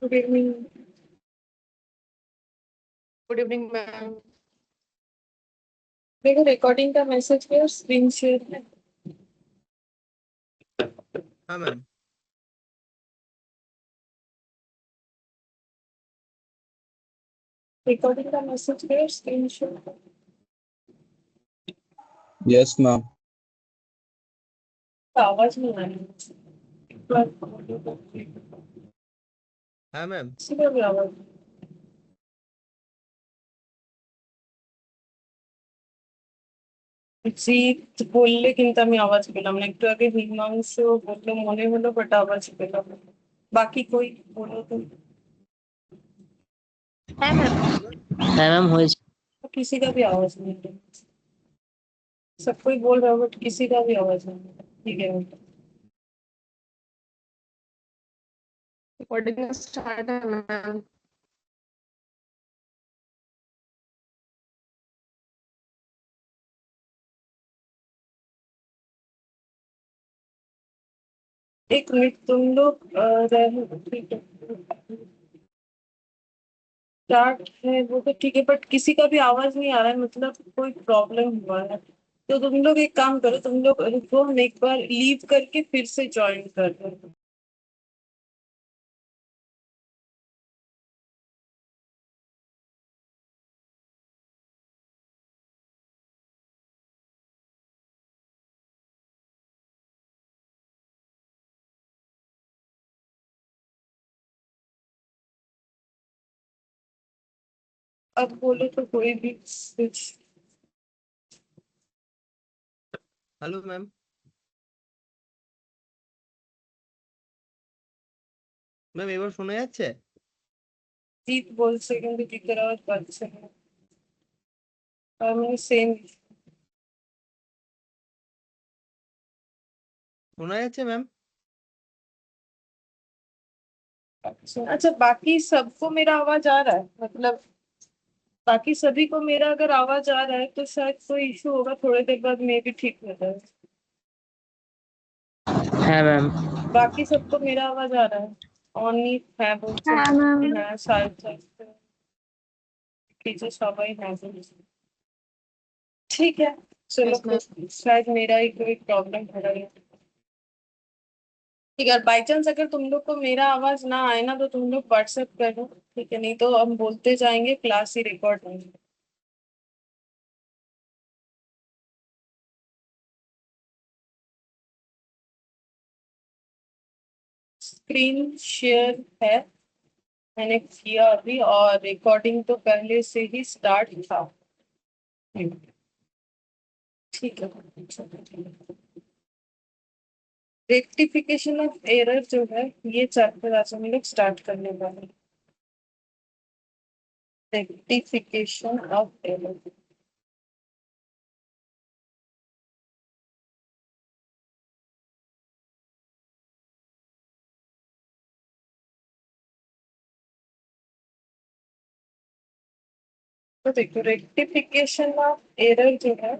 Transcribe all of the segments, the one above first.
Good evening. Good evening ma'am. देखो recording का message पे और स्क्रीन शेयर है। हाँ मैम। रिकॉर्डिंग का मैसेज पे और स्क्रीन शेयर है। Yes ma'am. आवाज नहीं आ रही। हाँ मैम। किसी का भी आवाज জিৎ বললে কিন্তু আমি আওয়াজ পেলাম না। একটু আগে হিমাংশু বললো মনে হলো, বাট আওয়াজ পেলাম না। বাকি কই বলো তো। হ্যাঁ ম্যাম। হ্যাঁ ম্যাম হয়েছে। किसी का भी आवाज नहीं है। सब कोई बोल रहा है बट किसी का भी आवाज नहीं है। ठीक है, रिकॉर्डिंग स्टार्ट है मैम। एक मिनट तुम लोग ठीक है, स्टार्ट है वो तो ठीक है, बट किसी का भी आवाज नहीं आ रहा है, मतलब कोई प्रॉब्लम हुआ है। तो तुम लोग एक काम करो, तुम लोग रुको, हम एक बार लीव करके फिर से ज्वाइन कर रहे हैं। अब बोले तो कोई भी कुछ। Hello ma'am. ম্যাম এবার শোনা যাচ্ছে? জিৎ বলছে কিন্তু জিতের আওয়াজ পাচ্ছে না। আমি সেম। শোনা যাচ্ছে ম্যাম? अच्छा अच्छा, बाकी सबको मेरा आवाज आ रहा है, मतलब बाकी सभी को मेरा अगर आवाज आ रहा है तो शायद कोई इशू होगा, थोड़ी देर बाद मे भी ठीक हो जाए। হ্যাঁ ম্যাম। बाकी सबको मेरा आवाज आ रहा है। অনি হ্যাঁ বলছে, হ্যাঁ ম্যাম। হ্যাঁ সাহিল टीचर सबाई হ্যাঁ বলছে। ठीक है, चलो Yes, ma'am. शायद मेरा ही कोई प्रॉब्लम हो रहा है। ठीक है, बाई चांस अगर तुम लोग को मेरा आवाज ना आए ना तो तुम लोग व्हाट्सएप कर दो, ठीक है, नहीं तो हम बोलते जाएंगे, क्लास ही रिकॉर्ड होंगे। स्क्रीन शेयर है, मैंने किया अभी, और रिकॉर्डिंग तो पहले से ही स्टार्ट था। ठीक है, रेक्टिफिकेशन ऑफ एरर जो है ये चैप्टर आज हम लोग स्टार्ट करने वाले हैं। Rectification of error. तो देखो रेक्टिफिकेशन ऑफ एरर जो है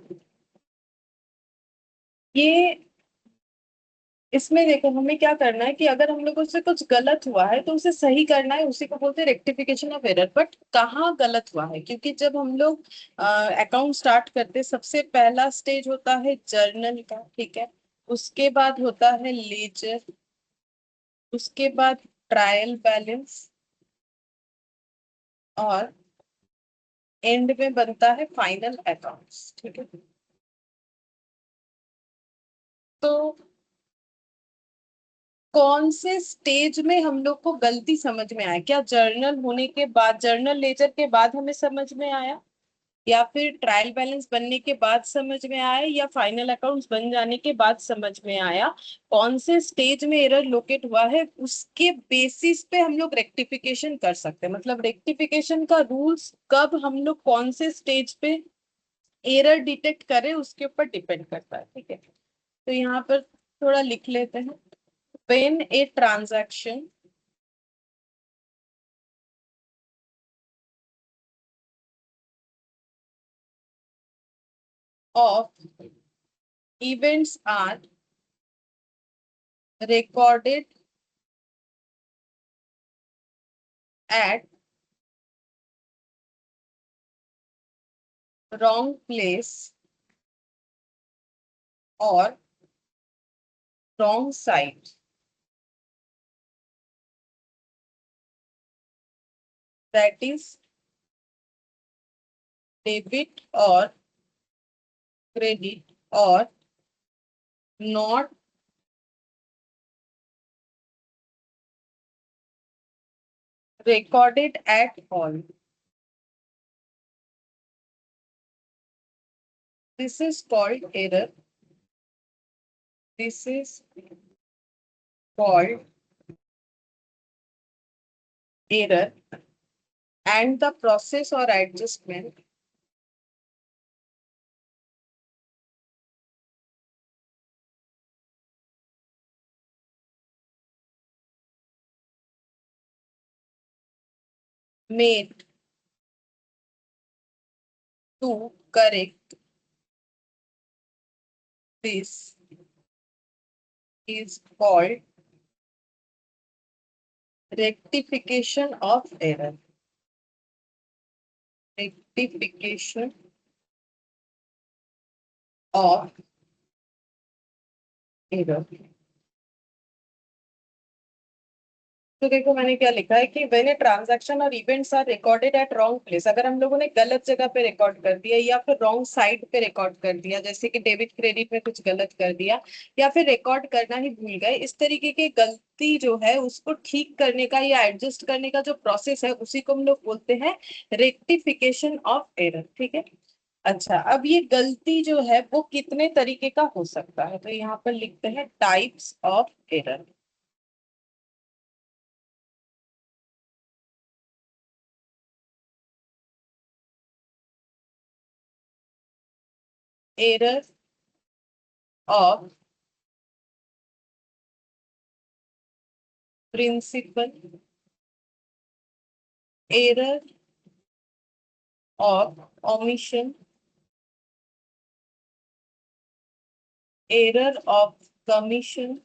ये, इसमें देखो हमें क्या करना है कि अगर हम लोगों से कुछ गलत हुआ है तो उसे सही करना है, उसी को बोलते हैं रेक्टिफिकेशन ऑफ एरर। बट कहाँ गलत हुआ है, क्योंकि जब हम लोग अकाउंट स्टार्ट करते हैं सबसे पहला स्टेज होता है जर्नल का, ठीक है, उसके बाद होता है लेजर, उसके बाद ट्रायल बैलेंस, और एंड में बनता है फाइनल अकाउंट्स, ठीक है। तो कौन से स्टेज में हम लोग को गलती समझ में आया, क्या जर्नल होने के बाद, जर्नल लेजर के बाद हमें समझ में आया, या फिर ट्रायल बैलेंस बनने के बाद समझ में आया, या फाइनल अकाउंट्स बन जाने के बाद समझ में आया? कौन से स्टेज में एरर लोकेट हुआ है उसके बेसिस पे हम लोग रेक्टिफिकेशन कर सकते हैं, मतलब रेक्टिफिकेशन का रूल्स कब हम लोग कौन से स्टेज पे एरर डिटेक्ट करें उसके ऊपर डिपेंड करता है, ठीक है। तो यहाँ पर थोड़ा लिख लेते हैं। when a transaction of events are recorded at wrong place or wrong side, that is debit or credit or not recorded at all. This is called error. This is called error, and the process or adjustment made to correct this is called rectification of error. Rectification of error. तो देखो मैंने क्या लिखा है कि when a transaction और events are recorded at wrong place, अगर हम लोगों ने गलत जगह पे रिकॉर्ड कर दिया या फिर रॉन्ग साइड पे रिकॉर्ड कर दिया, जैसे कि डेबिट क्रेडिट में कुछ गलत कर दिया या फिर रिकॉर्ड करना ही भूल गए, इस तरीके की गलती जो है उसको ठीक करने का या एडजस्ट करने का जो प्रोसेस है उसी को हम लोग बोलते हैं रेक्टिफिकेशन ऑफ एरर। ठीक है। अच्छा, अब ये गलती जो है वो कितने तरीके का हो सकता है, तो यहाँ पर लिखते हैं types of error. Error of principle, error of omission, error of commission,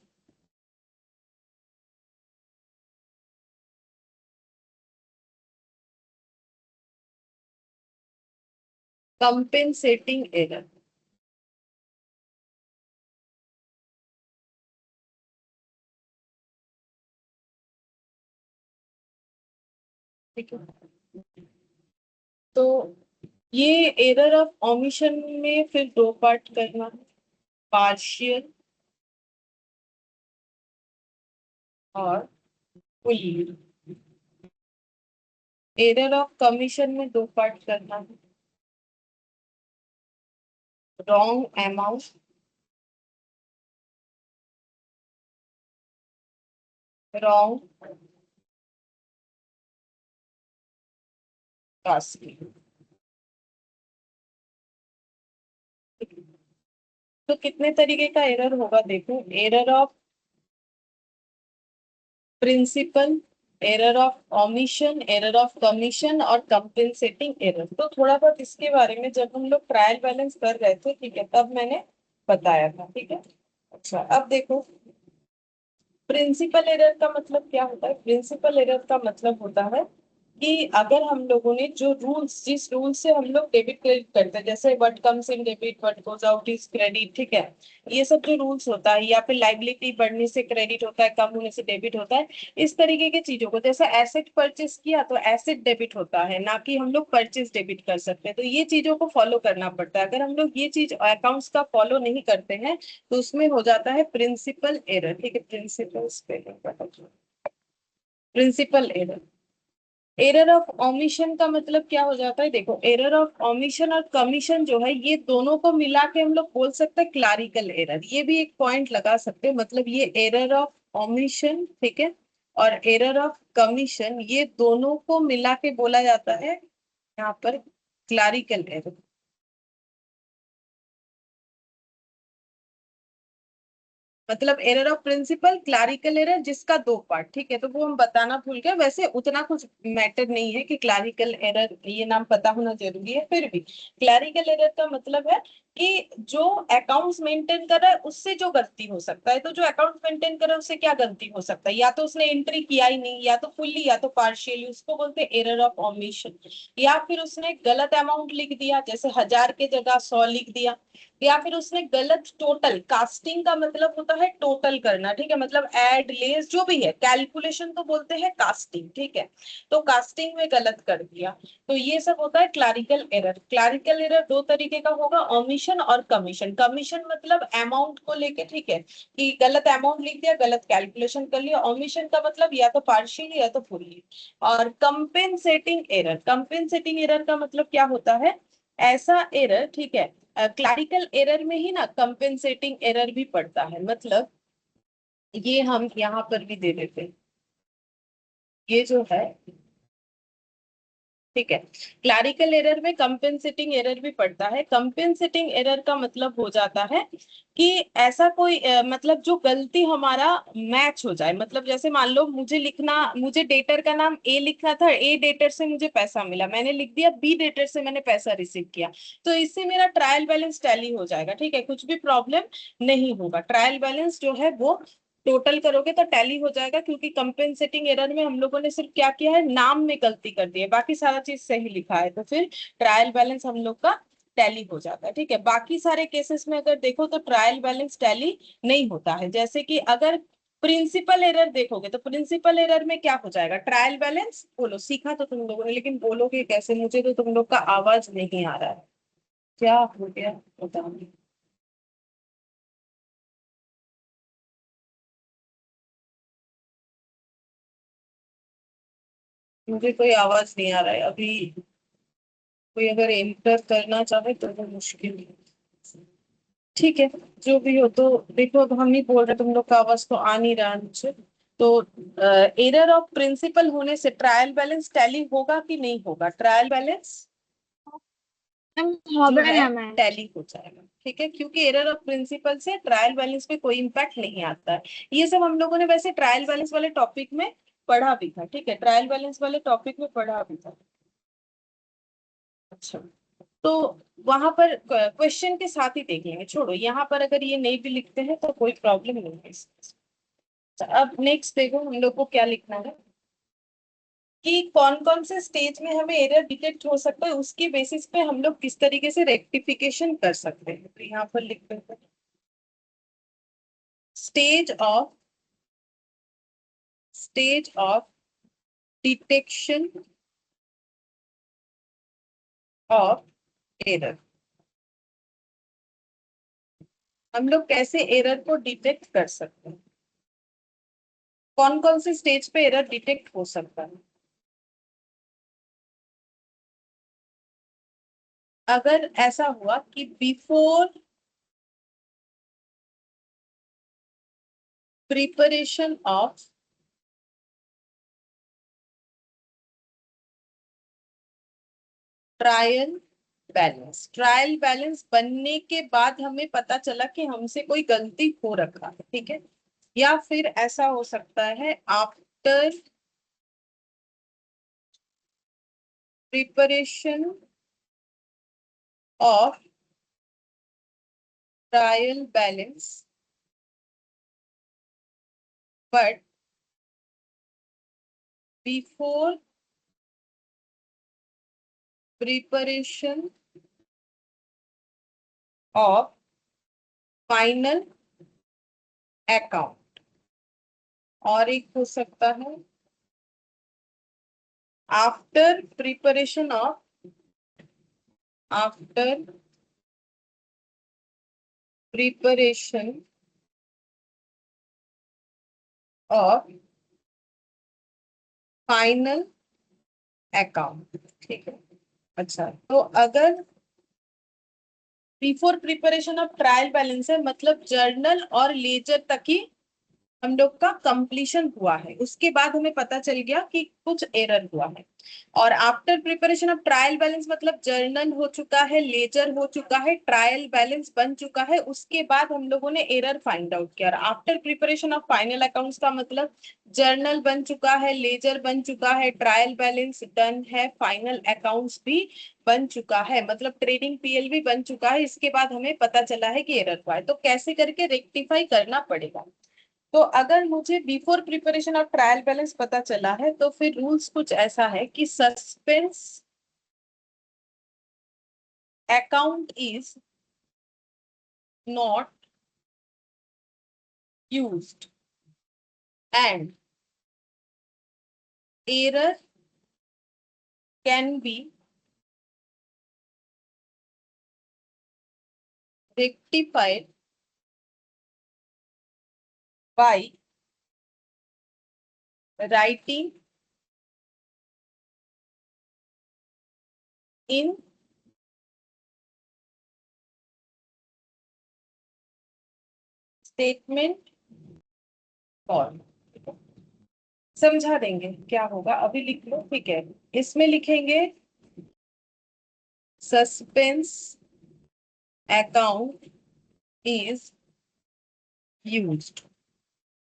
compensating error। ठीक है। तो ये एरर ऑफ ओमिशन में फिर दो पार्ट करना, पार्शियल और फुल। एरर ऑफ कमीशन में दो पार्ट करना है, रॉन्ग अमाउंट, रॉन्ग कास्टिंग। तो कितने तरीके का एरर होगा देखो, error of principle, error of omission, error of commission और कंपेंसेटिंग एरर। तो थोड़ा बहुत इसके बारे में जब हम लोग ट्रायल बैलेंस कर रहे थे, ठीक है, तब मैंने बताया था। ठीक है। अच्छा, अब देखो प्रिंसिपल एरर का मतलब क्या होता है। प्रिंसिपल एरर का मतलब होता है कि अगर हम लोगों ने जो रूल्स, जिस रूल से हम लोग डेबिट क्रेडिट करते हैं, जैसे what comes in debit what goes out is credit, ठीक है, ये सब जो रूल्स होता है, या फिर लाइबिलिटी बढ़ने से क्रेडिट होता है, कम होने से डेबिट होता है, इस तरीके की चीजों को, जैसे एसेट परचेस किया तो एसेट डेबिट होता है, ना कि हम लोग परचेस डेबिट कर सकते हैं। तो ये चीजों को फॉलो करना पड़ता है। अगर हम लोग ये चीज अकाउंट्स का फॉलो नहीं करते हैं तो उसमें हो जाता है प्रिंसिपल एरर। ठीक है, principle spelling, principle error. Error of omission का मतलब क्या हो जाता है, देखो एरर ऑफ ओमिशन और कमीशन जो है ये दोनों को मिला के हम लोग बोल सकते हैं क्लारिकल एरर। ये भी एक पॉइंट लगा सकते हैं, मतलब ये एरर ऑफ ओमिशन, ठीक है, और एरर ऑफ कमीशन, ये दोनों को मिला के बोला जाता है यहाँ पर क्लारिकल एरर। मतलब एरर ऑफ प्रिंसिपल, क्लारिकल एरर, जिसका दो पार्ट, ठीक है, तो वो हम बताना भूल गए। वैसे उतना कुछ मैटर नहीं है कि क्लारिकल एरर ये नाम पता होना जरूरी है, फिर भी क्लारिकल एरर का मतलब है कि जो अकाउंट्स मेंटेन कर रहा है उससे जो गलती हो सकता है, तो जो अकाउंट मेंटेन कर रहा है उससे क्या गलती हो सकता है, या तो उसने एंट्री किया ही नहीं, या तो फुल्ली या तो पार्शियली, उसको बोलते हैं एरर ऑफ ओमिशन। या फिर उसने गलत अमाउंट लिख दिया, जैसे 1000 के जगह 100 लिख दिया, या फिर उसने गलत टोटल, कास्टिंग का मतलब होता है टोटल करना, ठीक है, मतलब ऐड लेस जो भी है, कैलकुलेशन तो बोलते हैं कास्टिंग, ठीक है, तो कास्टिंग में गलत कर दिया। तो ये सब होता है क्लैरिकल एरर। क्लैरिकल एरर दो तरीके का होगा, ओमिशन और कमीशन। कमीशन मतलब अमाउंट को लेके, ठीक है, कि गलत अमाउंट लिख दिया, गलत कैलकुलेशन कर लिया। ओमिशन का मतलब या तो पार्शियली या तो फुल्ली। और कंपेंसेटिंग एरर, कंपेंसेटिंग एरर का मतलब क्या होता है, ऐसा एरर, ठीक है, क्लैरिकल एरर में ही ना कंपेंसेटिंग एरर भी पड़ता है, मतलब ये हम यहाँ पर भी दे देते हैं, ये जो है, ठीक है, क्लैरिकल एरर में कंपेंसेटिंग एरर भी पड़ता है। कंपेंसेटिंग एरर का मतलब हो जाता है कि ऐसा कोई मतलब जो गलती हमारा मैच हो जाए, मतलब जैसे मान लो मुझे लिखना, मुझे डेटर का नाम ए लिखना था, ए डेटर से मुझे पैसा मिला, मैंने लिख दिया बी डेटर से मैंने पैसा रिसीव किया, तो इससे मेरा ट्रायल बैलेंस टैली हो जाएगा, ठीक है, कुछ भी प्रॉब्लम नहीं होगा, ट्रायल बैलेंस जो है वो टोटल करोगे तो टैली हो जाएगा, क्योंकि कंपेंसेटिंग एरर में हम लोगों ने सिर्फ क्या किया है, नाम में गलती कर दी है, बाकी सारा चीज सही लिखा है, तो फिर ट्रायल बैलेंस हम लोग का टैली हो जाता है, ठीक है। बाकी सारे केसेस में अगर देखो तो ट्रायल बैलेंस टैली नहीं होता है। जैसे कि अगर प्रिंसिपल एरर देखोगे तो प्रिंसिपल एरर में क्या हो जाएगा, ट्रायल बैलेंस, बोलो सीखा तो तुम लोगों ने, लेकिन बोलोगे कैसे, मुझे तो तुम लोग का आवाज नहीं आ रहा है, क्या हो गया पता नहीं। मुझे कोई आवाज नहीं आ रहा है अभी, कोई अगर एंटर करना चाहे तो वो मुश्किल है, ठीक है, जो भी हो। तो देखो अब हम ही बोल रहे, तुम लोग का आवाज तो आ नहीं रहा है मुझे। तो एरर ऑफ प्रिंसिपल होने से ट्रायल बैलेंस टैली होगा कि नहीं होगा, ट्रायल बैलेंस जो হবে है না ম্যাম। टैली हो जाएगा, ठीक है, क्योंकि एरर ऑफ प्रिंसिपल से ट्रायल बैलेंस पे कोई इम्पैक्ट नहीं आता है। ये सब हम लोगों ने वैसे ट्रायल बैलेंस वाले टॉपिक में पढ़ा भी था, ठीक है, ट्रायल बैलेंस वाले टॉपिक में पढ़ा भी था। अच्छा, तो वहां पर क्वेश्चन के साथ ही देख लेंगे, छोड़ो, यहाँ पर अगर ये नहीं भी लिखते हैं तो कोई प्रॉब्लम नहीं है इसमें। अच्छा, अब नेक्स्ट देखो हम लोग को क्या लिखना है, कि कौन कौन से स्टेज में हमें एरर डिटेक्ट हो सकता है, उसकी बेसिस पे हम लोग किस तरीके से रेक्टिफिकेशन कर सकते हैं, तो यहाँ पर लिख देते हैं stage of detection of error. हम लोग कैसे एरर को डिटेक्ट कर सकते हैं, कौन कौन से स्टेज पे एरर डिटेक्ट हो सकता है। अगर ऐसा हुआ कि before preparation of trial balance, trial balance बनने के बाद हमें पता चला कि हमसे कोई गलती हो रखा है, ठीक है, या फिर ऐसा हो सकता है after preparation of trial balance but before preparation of final account. और एक हो सकता है after preparation of after preparation of final account, ठीक है। अच्छा, तो अगर before preparation of trial balance है, मतलब जर्नल और लेजर तक ही हम लोग का कंप्लीशन हुआ है, उसके बाद हमें पता चल गया कि कुछ एरर हुआ है। और after preparation of trial balance मतलब जर्नल हो चुका है, लेजर हो चुका है, ट्रायल बैलेंस बन चुका है, उसके बाद हम लोगों ने एरर फाइंड आउट किया। और after preparation of final accounts का मतलब जर्नल बन चुका है, लेजर बन चुका है, ट्रायल बैलेंस डन है, फाइनल अकाउंट्स भी बन चुका है, मतलब ट्रेडिंग पीएल भी बन चुका है। इसके बाद हमें पता चला है कि एरर हुआ है, तो कैसे करके रेक्टिफाई करना पड़ेगा। तो अगर मुझे before preparation of trial balance पता चला है तो फिर रूल्स कुछ ऐसा है कि suspense account is not used and error can be rectified by writing in statement form। समझा देंगे क्या होगा, अभी लिख लो, ठीक है। इसमें लिखेंगे सस्पेंस अकाउंट इज यूज्ड,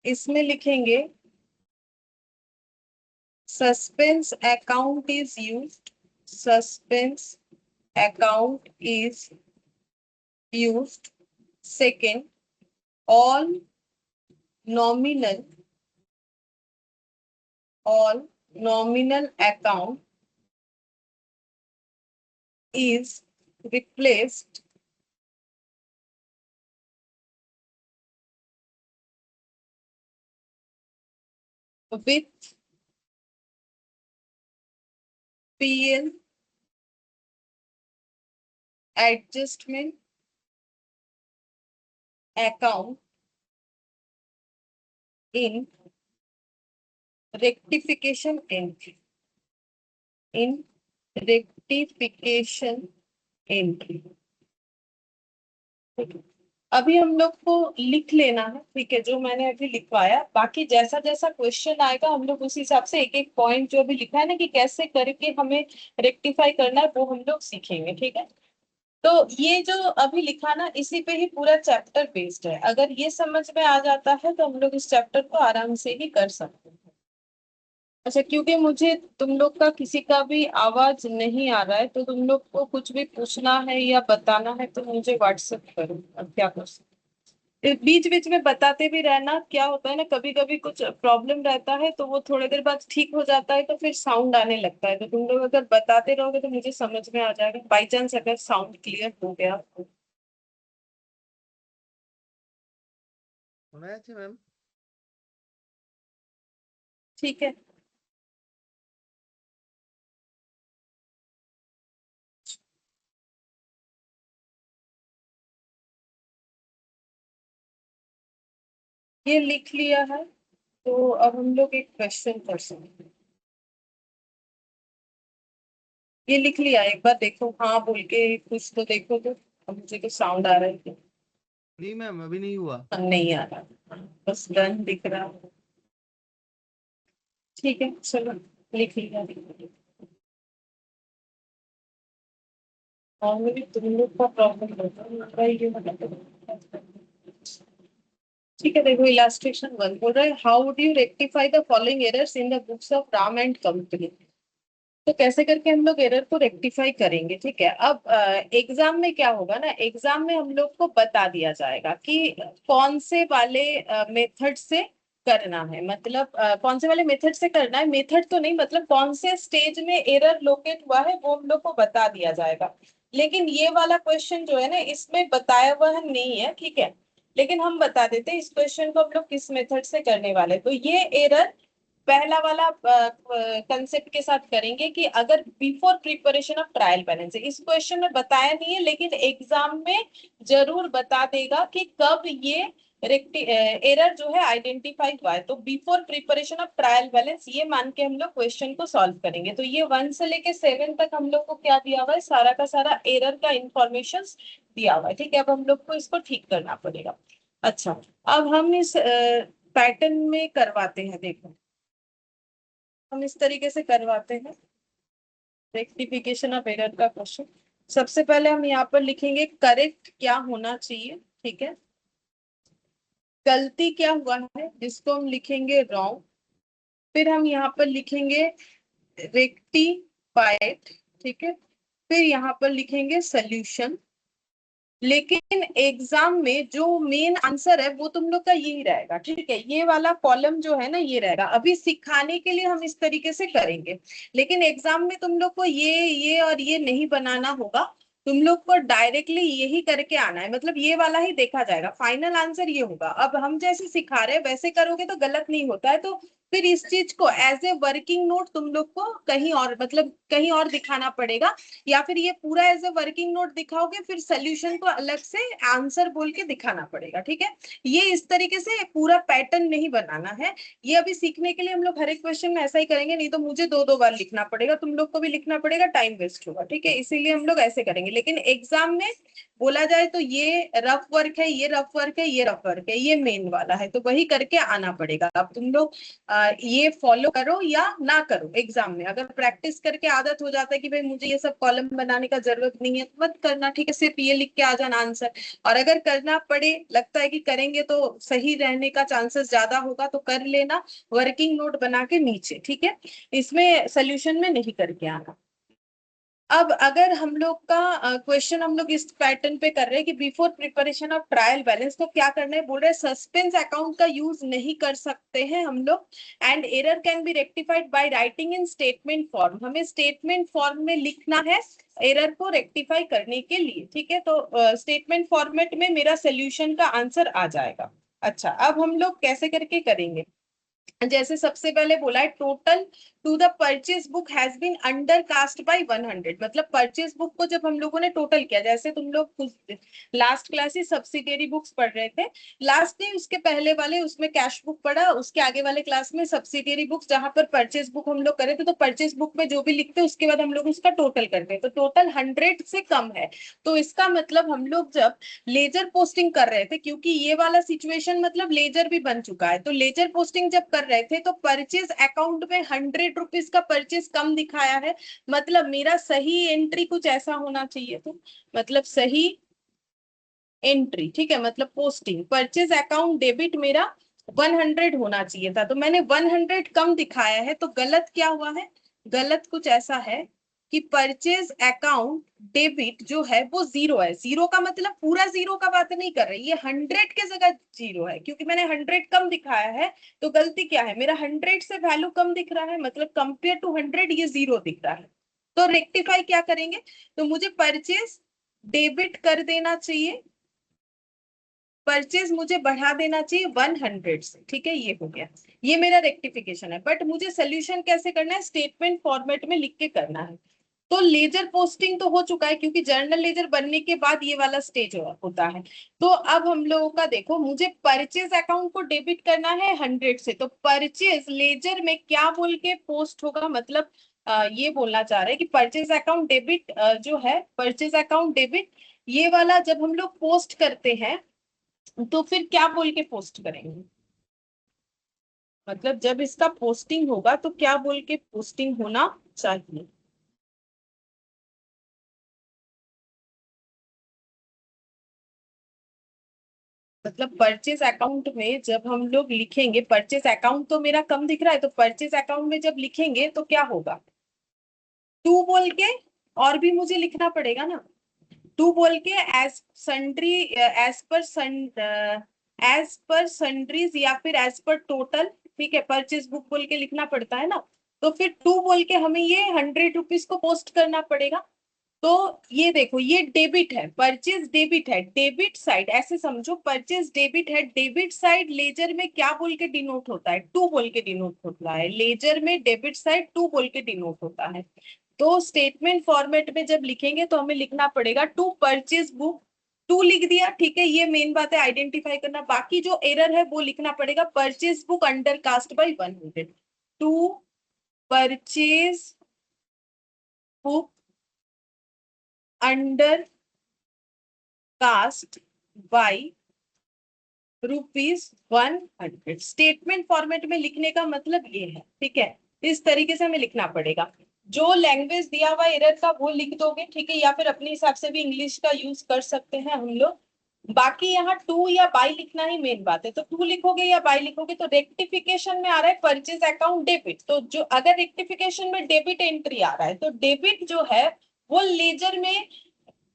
इसमें लिखेंगे suspense account is used, suspense account is used। Second, all nominal account is replaced with PL adjustment account in rectification entry, in rectification entry। अभी हम लोग को लिख लेना है, ठीक है, जो मैंने अभी लिखवाया। बाकी जैसा जैसा क्वेश्चन आएगा हम लोग उस हिसाब से एक एक पॉइंट जो अभी लिखा है ना कि कैसे करके हमें रेक्टिफाई करना है वो हम लोग सीखेंगे, ठीक है। तो ये जो अभी लिखा ना इसी पे ही पूरा चैप्टर बेस्ड है। अगर ये समझ में आ जाता है तो हम लोग इस चैप्टर को आराम से ही कर सकते हैं। अच्छा, क्योंकि मुझे तुम लोग का किसी का भी आवाज नहीं आ रहा है, तो तुम लोग को कुछ भी पूछना है या बताना है तो मुझे व्हाट्सएप करो। अब क्या कर सकते, बीच बीच में बताते भी रहना। क्या होता है ना, कभी कभी कुछ प्रॉब्लम रहता है तो वो थोड़ी देर बाद ठीक हो जाता है, तो फिर साउंड आने लगता है। तो तुम लोग अगर बताते रहोगे तो मुझे समझ में आ जाएगा, बाई चांस अगर साउंड क्लियर हो गया तो। শোনা যাচ্ছে ম্যাম? ठीक है, ये लिख लिया है तो अब हम लोग एक क्वेश्चन कर सकते हैं। ये लिख लिया, एक बार देखो, हाँ बोल के कुछ तो देखो तो। अब मुझे तो साउंड आ रहा है, नहीं मैम, अभी नहीं हुआ। नहीं आ रहा, बस डन दिख रहा है। ठीक है, चलो लिख लिया। और मेरी तुम लोग का प्रॉब्लम होता है ये मतलब। ठीक है, देखो इलास्ट्रेशन 1 बोल रहा है how would you rectify the following errors in the books of Ram and company. तो कैसे करके हम लोग एरर को रेक्टिफाई करेंगे, ठीक है। अब एग्जाम में क्या होगा ना, एग्जाम में हम लोग को बता दिया जाएगा कि कौन से वाले मेथड से करना है, मतलब कौन से वाले मेथड से करना है। मेथड तो नहीं, मतलब कौन से स्टेज में एरर लोकेट हुआ है वो हम लोग को बता दिया जाएगा। लेकिन ये वाला क्वेश्चन जो है ना इसमें बताया हुआ नहीं है, ठीक है। लेकिन हम बता देते हैं इस क्वेश्चन को हम लोग किस मेथड से करने वाले। तो ये एरर पहला वाला कंसेप्ट के साथ करेंगे कि अगर before preparation of trial balance है, इस क्वेश्चन में बताया नहीं है लेकिन एग्जाम में जरूर बता देगा कि कब ये एरर जो है आइडेंटिफाई हुआ है। तो before preparation of trial balance ये मान के हम लोग क्वेश्चन को सॉल्व करेंगे। तो ये 1 से लेके 7 तक हम लोग को क्या दिया हुआ है, सारा का सारा एरर का इंफॉर्मेशन दिया हुआ है, ठीक है। अब हम लोग को इसको ठीक करना पड़ेगा। अच्छा, अब हम इस पैटर्न में करवाते हैं। देखो हम इस तरीके से करवाते हैं रेक्टिफिकेशन ऑफ एरर का क्वेश्चन। सबसे पहले हम यहाँ पर लिखेंगे करेक्ट क्या होना चाहिए, ठीक है, गलती क्या हुआ है जिसको हम लिखेंगे रॉन्ग। फिर हम यहाँ पर लिखेंगे रेक्टिफाइड, ठीक है, फिर यहाँ पर लिखेंगे सोल्यूशन। लेकिन एग्जाम में जो मेन आंसर है वो तुम लोग का यही रहेगा, ठीक है, ये वाला कॉलम जो है ना ये रहेगा। अभी सिखाने के लिए हम इस तरीके से करेंगे, लेकिन एग्जाम में तुम लोग को ये और ये नहीं बनाना होगा। तुम लोग को डायरेक्टली यही करके आना है, मतलब ये वाला ही देखा जाएगा, फाइनल आंसर ये होगा। अब हम जैसे सिखा रहे हैं वैसे करोगे तो गलत नहीं होता है, तो फिर इस चीज को एज ए वर्किंग नोट तुम लोग को कहीं और, मतलब कहीं और दिखाना पड़ेगा, या फिर ये पूरा एज ए वर्किंग नोट दिखाओगे फिर सोल्यूशन को अलग से आंसर बोल के दिखाना पड़ेगा, ठीक है। ये इस तरीके से पूरा पैटर्न नहीं बनाना है। ये अभी सीखने के लिए हम लोग हर एक क्वेश्चन में ऐसा ही करेंगे, नहीं तो मुझे दो दो बार लिखना पड़ेगा, तुम लोग को भी लिखना पड़ेगा, टाइम वेस्ट होगा, ठीक है, इसीलिए हम लोग ऐसे करेंगे। लेकिन एग्जाम में बोला जाए तो ये रफ वर्क है, ये रफ वर्क है, ये रफ वर्क है, ये मेन वाला है, तो वही करके आना पड़ेगा। अब तुम लोग ये फॉलो करो या ना करो, एग्जाम में अगर प्रैक्टिस करके आदत हो जाता है कि भाई मुझे ये सब कॉलम बनाने का जरूरत नहीं है तो मत करना, ठीक है, सिर्फ ये लिख के आ जाना आंसर। और अगर करना पड़े, लगता है कि करेंगे तो सही रहने का चांसेस ज्यादा होगा, तो कर लेना वर्किंग नोट बना के नीचे, ठीक है, इसमें सोल्यूशन में नहीं करके आना। अब अगर हम लोग का क्वेश्चन हम लोग इस पैटर्न पे कर रहे हैं कि before preparation of trial balance, तो क्या करना है, बोल रहे हैं सस्पेंस अकाउंट का यूज नहीं कर सकते हैं हम लोग, and error can be rectified by writing in statement form. हमें स्टेटमेंट फॉर्म में लिखना है एरर को रेक्टिफाई करने के लिए, ठीक है, तो स्टेटमेंट फॉर्मेट में मेरा सोल्यूशन का आंसर आ जाएगा। अच्छा, अब हम लोग कैसे करके करेंगे, जैसे सबसे पहले बोला है total to the purchase book has been under cast by 100, मतलब परचेज बुक को जब हम लोगों ने टोटल किया, जैसे तुम लोग लास्ट क्लास ही सब्सिडियरी बुक्स पढ़ रहे थे, लास्ट नहीं उसके पहले वाले उसमें कैश बुक पढ़ा, उसके आगे वाले क्लास में सब्सिडियरी बुक्स, जहां पर परचेज बुक हम लोग करे थे, तो परचेज बुक में जो भी लिखते उसके बाद हम लोग उसका टोटल करते हैं, तो टोटल 100 से कम है। तो इसका मतलब हम लोग जब लेजर पोस्टिंग कर रहे थे, क्योंकि ये वाला सिचुएशन मतलब लेजर भी बन चुका है, तो लेजर पोस्टिंग जब कर रहे थे तो परचेज अकाउंट में 100 रुपीज का परचेज कम दिखाया है, मतलब मेरा सही एंट्री कुछ ऐसा होना चाहिए, तो मतलब सही एंट्री, ठीक है, मतलब पोस्टिंग परचेज अकाउंट डेबिट मेरा 100 होना चाहिए था, तो मैंने 100 कम दिखाया है, तो गलत क्या हुआ है, गलत कुछ ऐसा है कि परचेज अकाउंट डेबिट जो है वो जीरो है। जीरो का मतलब पूरा जीरो का बात नहीं कर रही, ये 100 के जगह जीरो है, क्योंकि मैंने 100 कम दिखाया है, तो गलती क्या है, मेरा 100 से वैल्यू कम दिख रहा है, मतलब कंपेयर टू 100 ये जीरो दिख रहा है। तो रेक्टिफाई क्या करेंगे, तो मुझे परचेज डेबिट कर देना चाहिए, परचेज मुझे बढ़ा देना चाहिए 100 से, ठीक है, ये हो गया, ये मेरा रेक्टिफिकेशन है। बट मुझे सोल्यूशन कैसे करना है, स्टेटमेंट फॉर्मेट में लिख के करना है। तो लेजर पोस्टिंग तो हो चुका है, क्योंकि जर्नल लेजर बनने के बाद ये वाला स्टेज होता है। तो अब हम लोगों का देखो, मुझे परचेज अकाउंट को डेबिट करना है 100 से, तो परचेज लेजर में क्या बोल के पोस्ट होगा, मतलब ये बोलना चाह रहे हैं कि परचेज अकाउंट डेबिट जो है, परचेज अकाउंट डेबिट ये वाला जब हम लोग पोस्ट करते हैं तो फिर क्या बोल के पोस्ट करेंगे, मतलब जब इसका पोस्टिंग होगा तो क्या बोल के पोस्टिंग होना चाहिए। मतलब परचेज अकाउंट में जब हम लोग लिखेंगे, परचेज अकाउंट तो मेरा कम दिख रहा है, तो परचेज अकाउंट में जब लिखेंगे तो क्या होगा, टू बोल के, और भी मुझे लिखना पड़ेगा ना, टू बोल के एज सन्ड्री, एज पर सन्ड्रीज या फिर एज पर टोटल, ठीक है, परचेज बुक बोल के लिखना पड़ता है ना, तो फिर टू बोल के हमें ये 100 रुपीज को पोस्ट करना पड़ेगा। तो ये देखो ये डेबिट है, परचेज डेबिट है, डेबिट साइड ऐसे समझो, परचेज डेबिट है, डेबिट साइड लेजर में क्या बोल के डिनोट होता है, टू बोल के डिनोट होता है, लेजर में डेबिट साइड टू बोल के डिनोट होता है। तो स्टेटमेंट फॉर्मेट में जब लिखेंगे तो हमें लिखना पड़ेगा टू परचेज बुक, टू लिख दिया, ठीक है, ये मेन बात है आइडेंटिफाई करना, बाकी जो एरर है वो लिखना पड़ेगा purchase book under cast by 100, to purchase book under cast by ₹100। Statement format में लिखने का मतलब ये है, ठीक है, इस तरीके से हमें लिखना पड़ेगा। जो लैंग्वेज दिया हुआ एरर का वो लिख दोगे, ठीक है, या फिर अपने हिसाब से भी इंग्लिश का यूज कर सकते हैं हम लोग। बाकी यहाँ टू या बाई लिखना ही मेन बात है, तो टू लिखोगे या बाई लिखोगे। तो रेक्टिफिकेशन में आ रहा है परचेज अकाउंट डेबिट, तो जो अगर रेक्टिफिकेशन में डेबिट एंट्री आ रहा है तो डेबिट जो है वो लेजर में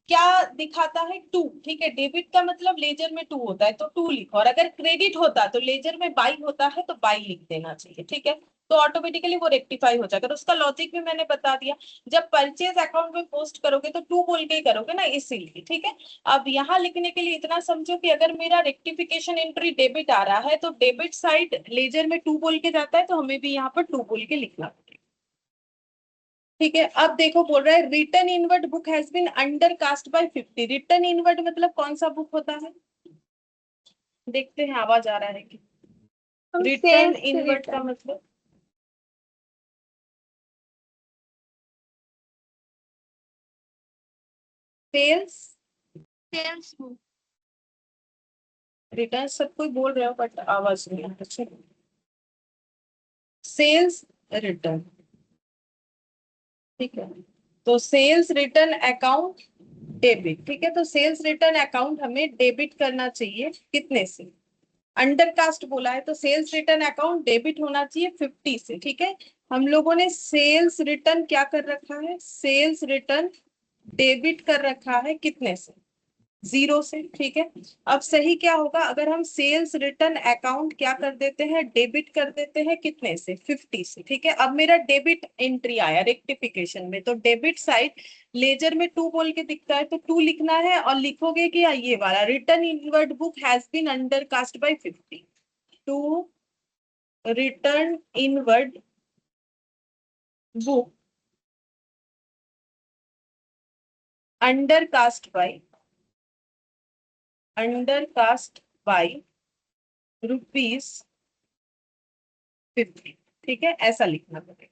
क्या दिखाता है, टू, ठीक है। डेबिट का मतलब लेजर में टू होता है तो टू लिखो, और अगर क्रेडिट होता तो लेजर में बाई होता है तो बाई लिख देना चाहिए, ठीक है। तो ऑटोमेटिकली वो रेक्टिफाई हो जाएगा। तो उसका लॉजिक भी मैंने बता दिया। जब परचेज अकाउंट में पोस्ट करोगे तो टू बोल के ही करोगे ना, इसीलिए, ठीक है। अब यहाँ लिखने के लिए इतना समझो कि अगर मेरा रेक्टिफिकेशन एंट्री डेबिट आ रहा है तो डेबिट साइड लेजर में टू बोल के जाता है, तो हमें भी यहाँ पर टू बोल के लिखना पड़ेगा, ठीक है। अब देखो बोल रहा है return inward book has been under cast by 50। Return inward मतलब कौन सा बुक होता है, देखते हैं आवाज आ रहा है कि। रिटर्न इनवर्ड का मतलब सेल्स बुक। रिटर्न सब कोई बोल रहे हो बट आवाज नहीं आ रही। सेल्स रिटर्न, ठीक है। तो सेल्स रिटर्न अकाउंट डेबिट, ठीक है। तो सेल्स रिटर्न अकाउंट हमें डेबिट करना चाहिए कितने से, अंडर कास्ट बोला है तो सेल्स रिटर्न अकाउंट डेबिट होना चाहिए 50 से, ठीक है। हम लोगों ने सेल्स रिटर्न क्या कर रखा है, सेल्स रिटर्न डेबिट कर रखा है कितने से, 0 से, ठीक है। अब सही क्या होगा, अगर हम सेल्स रिटर्न अकाउंट क्या कर देते हैं, डेबिट कर देते हैं कितने से, 50 से, ठीक है। अब मेरा डेबिट एंट्री आया रेक्टिफिकेशन में, तो डेबिट साइड लेजर में टू बोल के दिखता है तो टू लिखना है, और लिखोगे कि ये वाला return inward book has been under cast by 50। To return inward book under cast by ₹50, ठीक है, ऐसा लिखना पड़ेगा।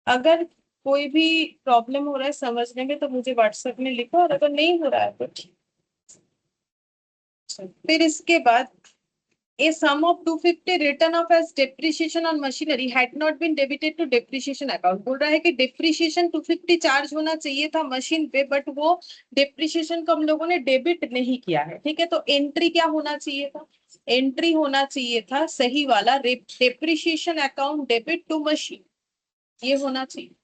अगर कोई भी प्रॉब्लम हो रहा है समझने में तो मुझे व्हाट्सएप में लिखो, और अगर नहीं हो रहा है तो ठीक। फिर इसके बाद a sum of 250 written off as depreciation on machinery had not been debited to depreciation account। बोल रहा है कि depreciation 250 चार्ज होना चाहिए था मशीन पे, बट वो depreciation को हम लोगों ने डेबिट नहीं किया है, ठीक है। तो एंट्री क्या होना चाहिए था, एंट्री होना चाहिए था सही वाला depreciation account debit to machine, ये होना चाहिए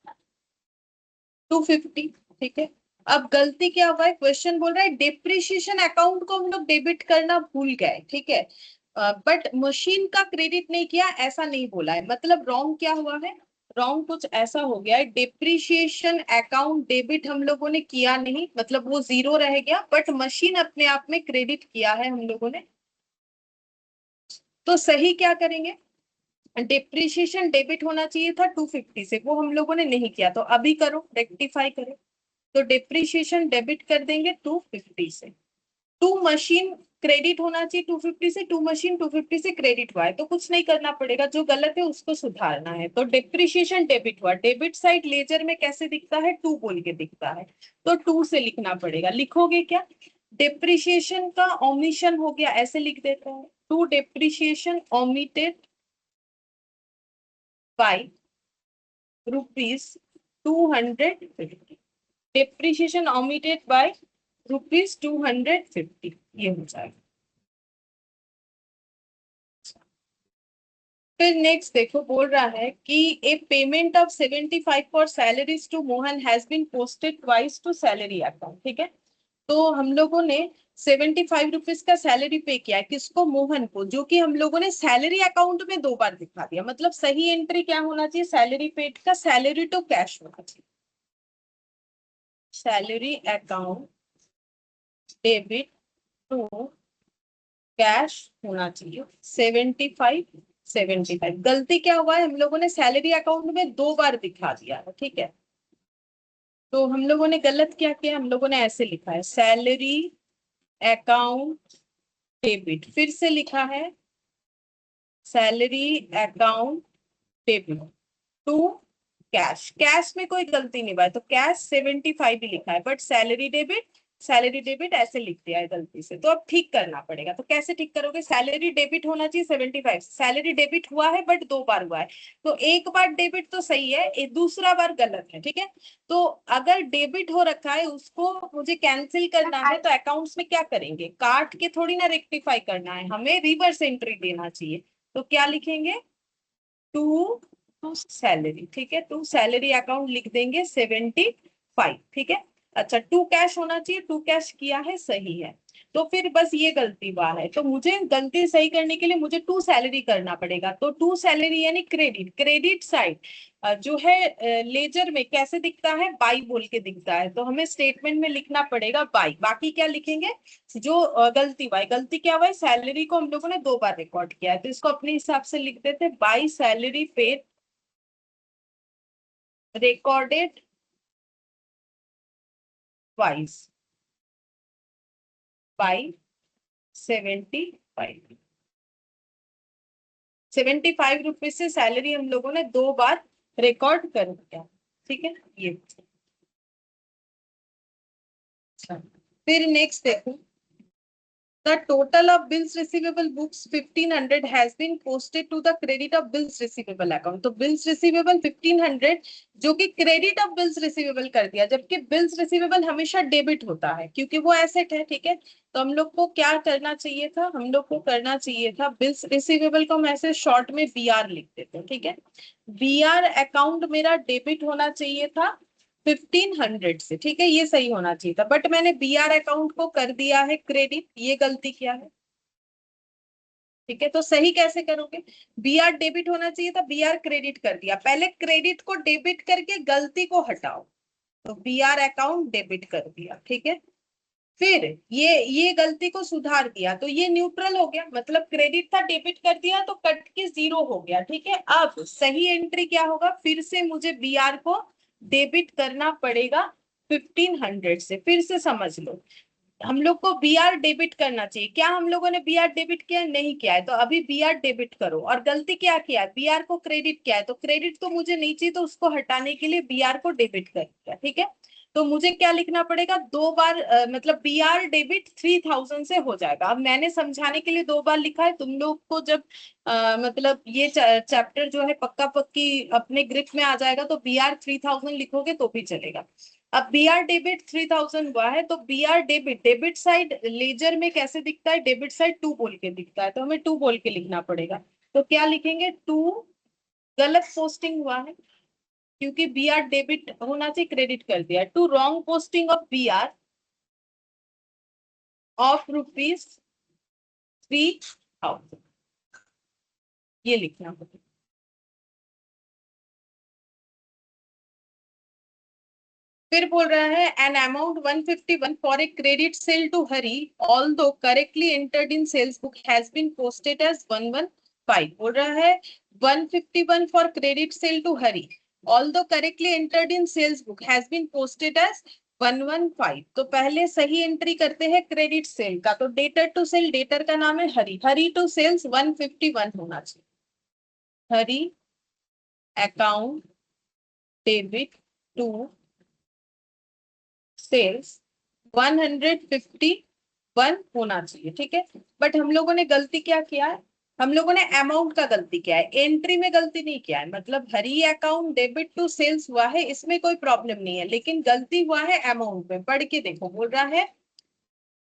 250, ठीक है। अब गलती क्या हुआ है, क्वेश्चन बोल रहा है डेप्रिसिएशन अकाउंट को हम लोग डेबिट करना भूल गए, ठीक है, बट मशीन का क्रेडिट नहीं किया, ऐसा नहीं बोला है। मतलब रॉन्ग क्या हुआ है, रॉन्ग कुछ ऐसा हो गया है, डेप्रिसिएशन अकाउंट डेबिट हम लोगों ने किया नहीं, मतलब वो 0 रह गया, बट मशीन अपने आप में क्रेडिट किया है हम लोगों ने। तो सही क्या करेंगे, डिप्रिशिएशन डेबिट होना चाहिए था 250 से, वो हम लोगों ने नहीं किया, तो अभी करो, रेक्टिफाई करो। तो डिप्रिशिएशन डेबिट कर देंगे 250 से, टू मशीन क्रेडिट होना चाहिए 250 से, टू मशीन 250 से क्रेडिट हुआ है तो कुछ नहीं करना पड़ेगा, जो गलत है उसको सुधारना है। तो डिप्रिशिएशन डेबिट हुआ, डेबिट साइड लेजर में कैसे दिखता है, टू बोल के दिखता है, तो टू से लिखना पड़ेगा। लिखोगे क्या, डिप्रिशिएशन का ओमिशन हो गया, ऐसे लिख देते हैं, to depreciation omitted by ₹250, depreciation omitted by ₹250, ये हो जाएगा। फिर नेक्स्ट देखो बोल रहा है कि a payment of 75 for salaries to Mohan has been posted twice to salary account, ठीक है। तो हम लोगों ने 75 रुपीज का सैलरी पे किया है, किसको, मोहन को, जो कि हम लोगों ने सैलरी अकाउंट में 2 बार दिखा दिया। मतलब सही एंट्री क्या होना चाहिए, सैलरी पेड का सैलरी टू कैश होना चाहिए, salary account debit to cash होना चाहिए 75। गलती क्या हुआ है, हम लोगों ने सैलरी अकाउंट में 2 बार दिखा दिया है, ठीक है। तो हम लोगों ने गलत क्या किया, हम लोगों ने ऐसे लिखा है सैलरी अकाउंट डेबिट, फिर से लिखा है salary account debit to cash. Cash में कोई गलती नहीं हुआ है तो कैश 75 ही लिखा है, but salary debit salary debit ऐसे लिख दिया है गलती से, तो अब ठीक करना पड़ेगा। तो कैसे ठीक करोगे? सैलरी डेबिट होना चाहिए 75, सैलरी डेबिट हुआ है बट 2 बार हुआ है, तो एक बार डेबिट तो सही है, दूसरा बार गलत है, ठीक है। तो अगर डेबिट हो रखा है उसको मुझे कैंसिल करना है, तो अकाउंट्स में क्या करेंगे? काट के थोड़ी ना रेक्टिफाई करना है, हमें रिवर्स एंट्री देना चाहिए। तो क्या लिखेंगे? टू सैलरी, ठीक है, टू सैलरी अकाउंट लिख देंगे 75, ठीक है। अच्छा, टू कैश होना चाहिए, टू कैश किया है, सही है। तो फिर बस ये गलती हुआ है, तो मुझे गलती सही करने के लिए मुझे टू सैलरी करना पड़ेगा। तो टू सैलरी यानी क्रेडिट, क्रेडिट साइड जो है लेजर में कैसे दिखता है? बाई बोल के दिखता है, तो हमें स्टेटमेंट में लिखना पड़ेगा बाई। बाकी क्या लिखेंगे? जो गलती हुआ है, गलती क्या हुआ है? सैलरी को हम लोगों ने 2 बार रिकॉर्ड किया है, तो इसको अपने हिसाब से लिख देते by salary paid recorded twice by 75। 75 rupees से सैलरी हम लोगों ने 2 बार रिकॉर्ड कर दिया, ठीक है। ये अच्छा, फिर नेक्स्ट देखो, the total of bills receivable books 1500 has been posted to the credit of bills receivable account। तो bills receivable 1500 जो कि credit of bills receivable कर दिया, जबकि bills receivable हमेशा डेबिट होता है क्योंकि वो एसेट है, ठीक है। तो हम लोग को क्या करना चाहिए था? हम लोग को करना चाहिए था बिल्स रिसीवेबल को हम ऐसे शॉर्ट में बीआर लिख देते हैं, ठीक है। बीआर अकाउंट मेरा डेबिट होना चाहिए था 1500 से, ठीक है, ये सही होना चाहिए था, बट मैंने बीआर अकाउंट को कर दिया है क्रेडिट, ये गलती क्या है? ठीक है, तो सही कैसे करोगे? बीआर डेबिट होना चाहिए था, बीआर क्रेडिट कर दिया। पहले क्रेडिट को डेबिट करके गलती को हटाओ, तो बीआर अकाउंट डेबिट कर दिया, ठीक है। फिर ये गलती को सुधार दिया, तो ये न्यूट्रल हो गया, मतलब क्रेडिट था डेबिट कर दिया तो कट के 0 हो गया, ठीक है। अब सही एंट्री क्या होगा? फिर से मुझे बीआर को डेबिट करना पड़ेगा 1500 से। फिर से समझ लो, हम लोग को बीआर डेबिट करना चाहिए। क्या हम लोगों ने बीआर डेबिट किया? नहीं किया है, तो अभी बीआर डेबिट करो। और गलती क्या किया है? बीआर को क्रेडिट किया है, तो क्रेडिट तो मुझे नहीं चाहिए, तो उसको हटाने के लिए बीआर को डेबिट कर दिया, ठीक है। तो मुझे क्या लिखना पड़ेगा? 2 बार मतलब बीआर डेबिट 3000 से हो जाएगा। अब मैंने समझाने के लिए 2 बार लिखा है, तुम लोग को जब मतलब ये चैप्टर जो है पक्का पक्की अपने ग्रिप में आ जाएगा तो बीआर 3000 लिखोगे तो भी चलेगा। अब बीआर डेबिट 3000 हुआ है, तो BR debit, debit side ledger में कैसे दिखता है? डेबिट साइड 2 बोल के दिखता है, तो हमें 2 बोल के लिखना पड़ेगा। तो क्या लिखेंगे? 2 गलत पोस्टिंग हुआ है क्योंकि बीआर डेबिट होना चाहिए, क्रेडिट कर दिया। 2 wrong posting of BR of ₹3000, ये लिखना पड़ेगा। फिर बोल रहा है an amount 151 for a credit sale to Hari although correctly entered in sales book has been posted as 115। बोल रहा है 151 for credit sale to Hari although correctly entered in sales book has been posted as 115। तो पहले सही entry करते हैं credit sale का, तो डेटर टू सेल, डेटर का नाम है हरी, हरी टू सेल्स 151 होना चाहिए। हरी अकाउंट डेबिट टू सेल्स 151 होना चाहिए, ठीक है। बट हम लोगों ने गलती क्या किया है? हम लोगों ने अमाउंट का गलती किया है, एंट्री में गलती नहीं किया है। मतलब हरी अकाउंट डेबिट टू सेल्स हुआ है, इसमें कोई प्रॉब्लम नहीं है, लेकिन गलती हुआ है अमाउंट में। पढ़ के देखो, बोल रहा है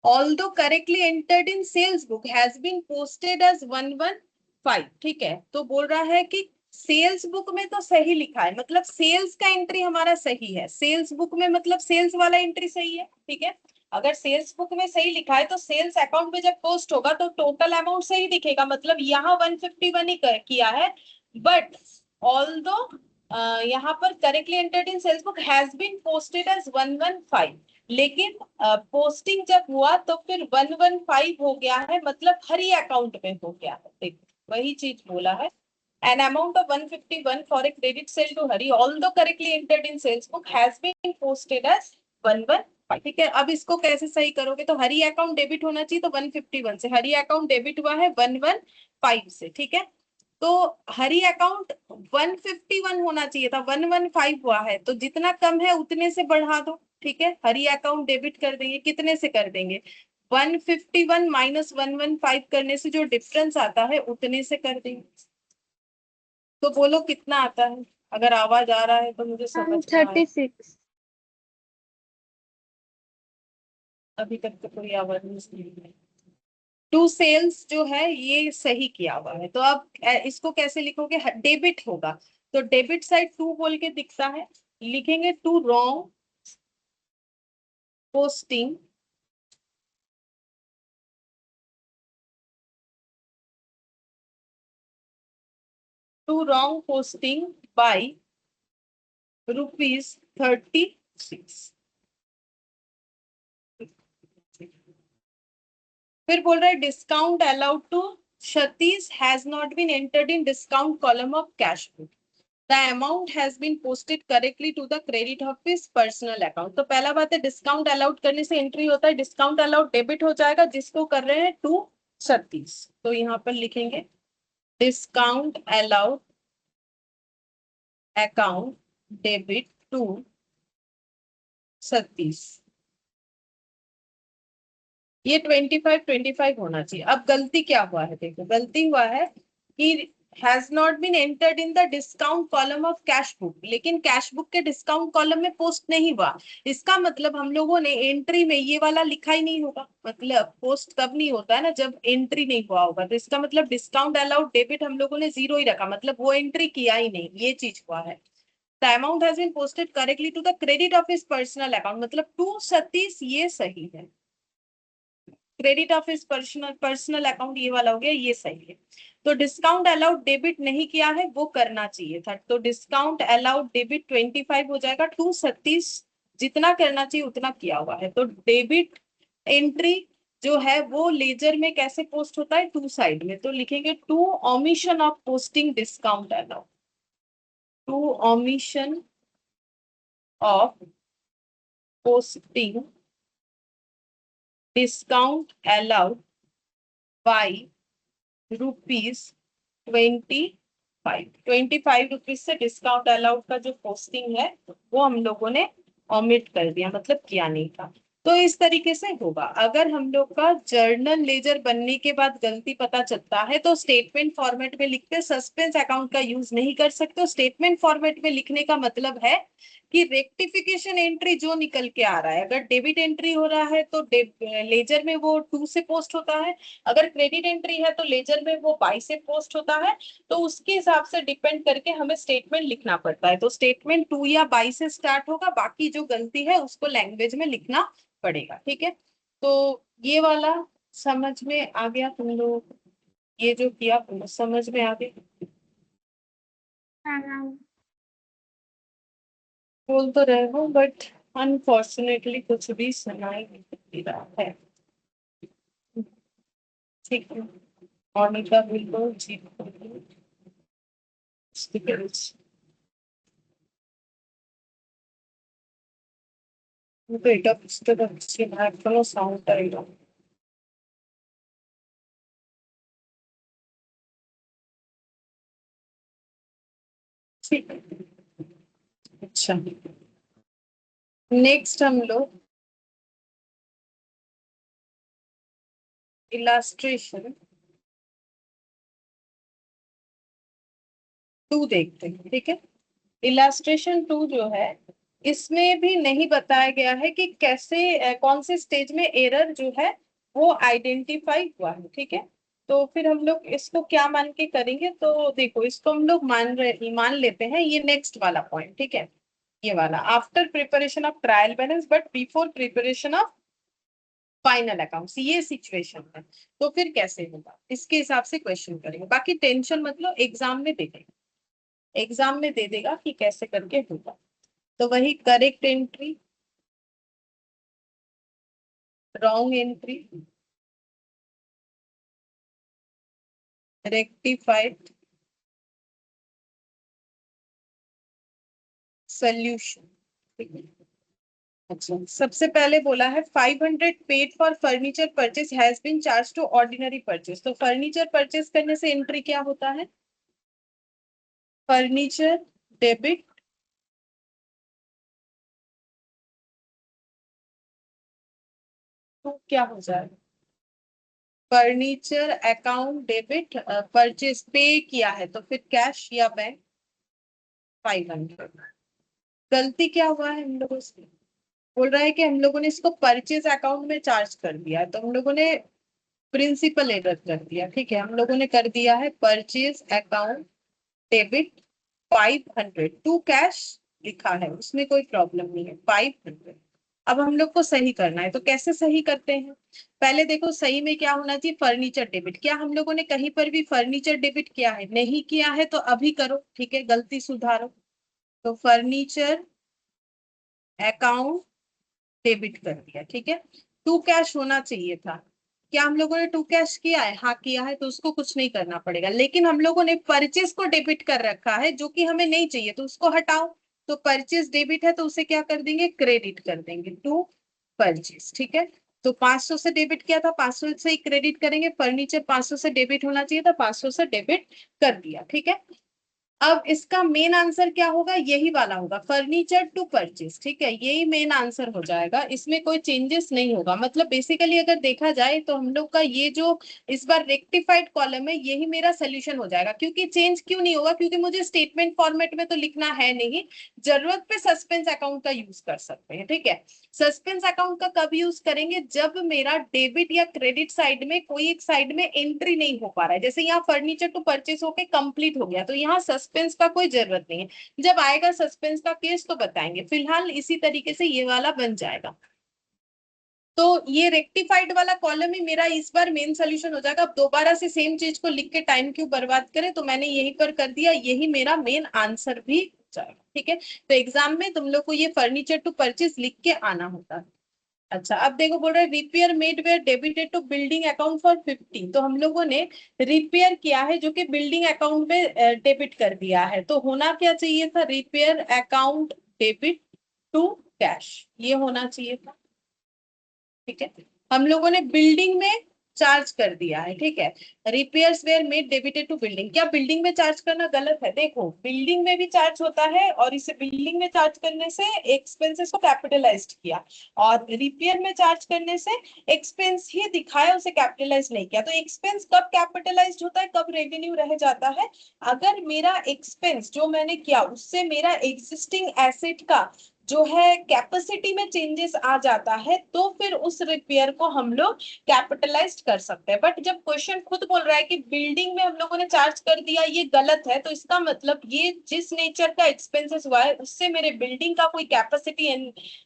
although correctly entered in sales book has been posted as 115, ठीक है। तो बोल रहा है कि सेल्स बुक में तो सही लिखा है, मतलब सेल्स का एंट्री हमारा सही है, सेल्स बुक में मतलब सेल्स वाला एंट्री सही है, ठीक है। अगर सेल्स बुक में सही लिखा है तो सेल्स अकाउंट में जब पोस्ट होगा तो टोटल अमाउंट सही दिखेगा, मतलब यहाँ 151 ही किया है। बट ऑल्दो यहाँ पर correctly entered in sales book has been posted as 115, लेकिन पोस्टिंग जब हुआ तो फिर 115 हो गया है, मतलब हरी अकाउंट में हो गया है। देखो वही चीज बोला है, an amount of 151 for a credit sale to Hari although correctly entered in sales book has been posted as 115, ठीक है। अब इसको कैसे सही करोगे? तो हरी अकाउंट डेबिट होना चाहिए, तो 151 से, हरी अकाउंट डेबिट हुआ है 115 से, ठीक है। तो हरी अकाउंट 151 होना चाहिए था, 115 हुआ है, तो जितना कम है उतने से बढ़ा दो, ठीक है, हर अकाउंट डेबिट कर देंगे। कितने से कर देंगे? 151 माइनस 115 करने से जो डिफरेंस आता है उतने से कर देंगे। तो बोलो कितना आता है? अगर आवाज आ रहा है तो मुझे समझ में आए। 36। अभी तक तो कोई आवाज नहीं है। टू सेल्स जो है ये सही किया हुआ है, तो अब इसको कैसे लिखोगे? डेबिट होगा, तो डेबिट साइड टू बोल के दिखता है, लिखेंगे to wrong posting to wrong posting by ₹36। फिर बोल रहा है discount allowed to Satish has not been entered in discount column of cash book. The amount has been posted correctly to the credit of his personal account। तो पहला बात है discount allowed करने से एंट्री होता है, डिस्काउंट अलाउड डेबिट हो जाएगा जिसको कर रहे हैं टू सतीश। तो यहाँ पर लिखेंगे discount allowed account debit to Satish. ये 25 होना चाहिए। अब गलती क्या हुआ है? देखो गलती हुआ है कि has not been entered in the discount column of cash book, लेकिन कैश बुक के डिस्काउंट कॉलम में पोस्ट नहीं हुआ। इसका मतलब हम लोगों ने एंट्री में ये वाला लिखा ही नहीं होगा। मतलब पोस्ट कब नहीं होता है ना, जब एंट्री नहीं हुआ होगा। तो इसका मतलब डिस्काउंट अलाउड डेबिट हम लोगों ने 0 ही रखा, मतलब वो एंट्री किया ही नहीं, ये चीज हुआ है। The amount has been posted correctly to the credit of his personal account, मतलब टू सतीश, ये सही है। Credit of his personal account ये वाला हो गया, ये सही है। तो डिस्काउंट अलाउड डेबिट नहीं किया है, वो करना चाहिए था। तो डिस्काउंट अलाउड डेबिट 25 हो जाएगा, टू सतीश जितना करना चाहिए उतना किया हुआ है। तो डेबिट एंट्री जो है वो लेजर में कैसे पोस्ट होता है? टू साइड में। तो लिखेंगे to omission of posting discount allowed, to omission of posting discount allowed by ₹25। ₹25 से डिस्काउंट अलाउड का जो पोस्टिंग है वो हम लोगों ने ऑमिट कर दिया, मतलब किया नहीं था। तो इस तरीके से होगा। अगर हम लोग का जर्नल लेजर बनने के बाद गलती पता चलता है तो स्टेटमेंट फॉर्मेट में लिखते, सस्पेंस अकाउंट का यूज नहीं कर सकते। स्टेटमेंट फॉर्मेट में लिखने का मतलब है कि रेक्टिफिकेशन एंट्री जो निकल के आ रहा है, अगर डेबिट एंट्री हो रहा है तो लेजर में वो 2 से पोस्ट होता है, अगर क्रेडिट एंट्री है तो लेजर में वो 22 से पोस्ट होता है। तो उसके हिसाब से डिपेंड करके हमें स्टेटमेंट लिखना पड़ता है। तो स्टेटमेंट 2 या 22 से स्टार्ट होगा, बाकी जो गलती है उसको लैंग्वेज में लिखना पड़ेगा। ठीक है, तो ये वाला समझ में आ गया तुम लोग? ये जो किया समझ में आ गया? बोल तो रहे हो बट अनफॉर्चुनेटली कुछ भी सुनाई नहीं दे रहा है। ठीक है, मोनिका बिल्कुल ठीक है। तो এটা বুঝতে পারছি না, এখনো সাউন্ডটা এলো। ठीक है, अच्छा नेक्स्ट हम लोग इलास्ट्रेशन 2 देखते हैं। ठीक है, इलास्ट्रेशन 2 जो है इसमें भी नहीं बताया गया है कि कैसे कौन से स्टेज में एरर जो है वो आइडेंटिफाई हुआ है। ठीक है, तो फिर हम लोग इसको क्या मान के करेंगे? तो देखो इसको हम लोग मान लेते हैं ये नेक्स्ट वाला पॉइंट। ठीक है, ये वाला after preparation of trial balance but before preparation of final accounts, ये सिचुएशन है। तो फिर कैसे होगा इसके हिसाब से क्वेश्चन करेंगे। बाकी टेंशन मतलब एग्जाम में दे देगा, एग्जाम में दे देगा कि कैसे करके होगा। तो वही correct entry, wrong entry, rectified, solution. अच्छा, सबसे पहले बोला है 500 paid for furniture purchase has been charge to ordinary purchase. तो फर्नीचर परचेज करने से एंट्री क्या होता है? फर्नीचर डेबिट टू क्या हो जाएगा, फर्नीचर अकाउंट डेबिट, परचेज पे किया है तो फिर कैश या बैंक, 500। गलती क्या हुआ है हम लोगों से, बोल रहा है कि हम लोगों ने इसको परचेज अकाउंट में चार्ज कर दिया है, तो हम लोगों ने प्रिंसिपल एरर कर दिया। ठीक है, हम लोगों ने कर दिया है purchase account debit 500, to cash लिखा है, उसमें कोई प्रॉब्लम नहीं है, 500। अब हम लोग को सही करना है, तो कैसे सही करते हैं, पहले देखो सही में क्या होना चाहिए, फर्नीचर डेबिट। क्या हम लोगों ने कहीं पर भी फर्नीचर डेबिट किया है, नहीं किया है, तो अभी करो। ठीक है, गलती सुधारो। तो फर्नीचर अकाउंट डेबिट कर दिया। ठीक है, टू कैश होना चाहिए था। क्या हम लोगों ने टू कैश किया है, हाँ किया है, तो उसको कुछ नहीं करना पड़ेगा। लेकिन हम लोगों ने परचेज को डेबिट कर रखा है, जो कि हमें नहीं चाहिए, तो उसको हटाओ। तो परचेज डेबिट है तो उसे क्या कर देंगे, क्रेडिट कर देंगे टू परचेज। ठीक है, तो 500 से डेबिट किया था, 500 से ही क्रेडिट करेंगे। फर्नीचर 500 से डेबिट होना चाहिए था, 500 से डेबिट कर दिया। ठीक है, अब इसका मेन आंसर क्या होगा, यही वाला होगा, फर्नीचर टू परचेज। ठीक है, यही मेन आंसर हो जाएगा, इसमें कोई चेंजेस नहीं होगा। मतलब बेसिकली अगर देखा जाए तो हम लोग का ये जो इस बार रेक्टिफाइड कॉलम है, यही मेरा सोल्यूशन हो जाएगा। क्योंकि चेंज क्यों नहीं होगा, क्योंकि मुझे स्टेटमेंट फॉर्मेट में तो लिखना है नहीं, जरूरत पे सस्पेंस अकाउंट का यूज कर सकते हैं। ठीक है, सस्पेंस अकाउंट का कब यूज करेंगे, जब मेरा डेबिट या क्रेडिट साइड में कोई एक साइड में एंट्री नहीं हो पा रहा है। जैसे यहाँ फर्नीचर टू परचेज होके कंप्लीट हो गया, तो यहाँ सस्पेंस का कोई जरूरत नहीं है। जब आएगा सस्पेंस का केस तो बताएंगे, फिलहाल इसी तरीके से ये वाला बन जाएगा। तो ये रेक्टिफाइड वाला कॉलम ही मेरा इस बार मेन सोल्यूशन हो जाएगा। अब दोबारा से सेम चीज को लिख के टाइम क्यों बर्बाद करें, तो मैंने यहीं पर कर दिया, यही मेरा मेन आंसर भी हो जाएगा। ठीक है, तो एग्जाम में तुम लोग को ये फर्नीचर टू परचेज लिख के आना होता है। अच्छा, अब देखो बोल रहे repair made were debited to building account for 50, तो हम लोगों ने रिपेयर किया है जो कि बिल्डिंग अकाउंट में डेबिट कर दिया है, तो होना क्या चाहिए था, repair account debit to cash, ये होना चाहिए था। ठीक है, हम लोगों ने बिल्डिंग में चार्ज कर दिया है। ठीक है, repairs were made debited to building, क्या बिल्डिंग में चार्ज करना गलत है, देखो बिल्डिंग में भी चार्ज होता है, और इसे बिल्डिंग में चार्ज करने से एक्सपेंसेस को कैपिटलाइज्ड किया, और रिपेयर में चार्ज करने से एक्सपेंस ही दिखाया, उसे कैपिटलाइज नहीं किया। तो एक्सपेंस कब कैपिटलाइज्ड होता है, कब रेवेन्यू रह जाता है, अगर मेरा एक्सपेंस जो मैंने किया उससे मेरा एग्जिस्टिंग एसेट का जो है कैपेसिटी में चेंजेस आ जाता है, तो फिर उस रिपेयर को हम लोग कैपिटलाइज्ड कर सकते हैं। बट जब क्वेश्चन खुद बोल रहा है कि बिल्डिंग में हम लोगों ने चार्ज कर दिया, ये गलत है, तो इसका मतलब ये जिस नेचर का एक्सपेंसेस हुआ है उससे मेरे बिल्डिंग का कोई कैपेसिटी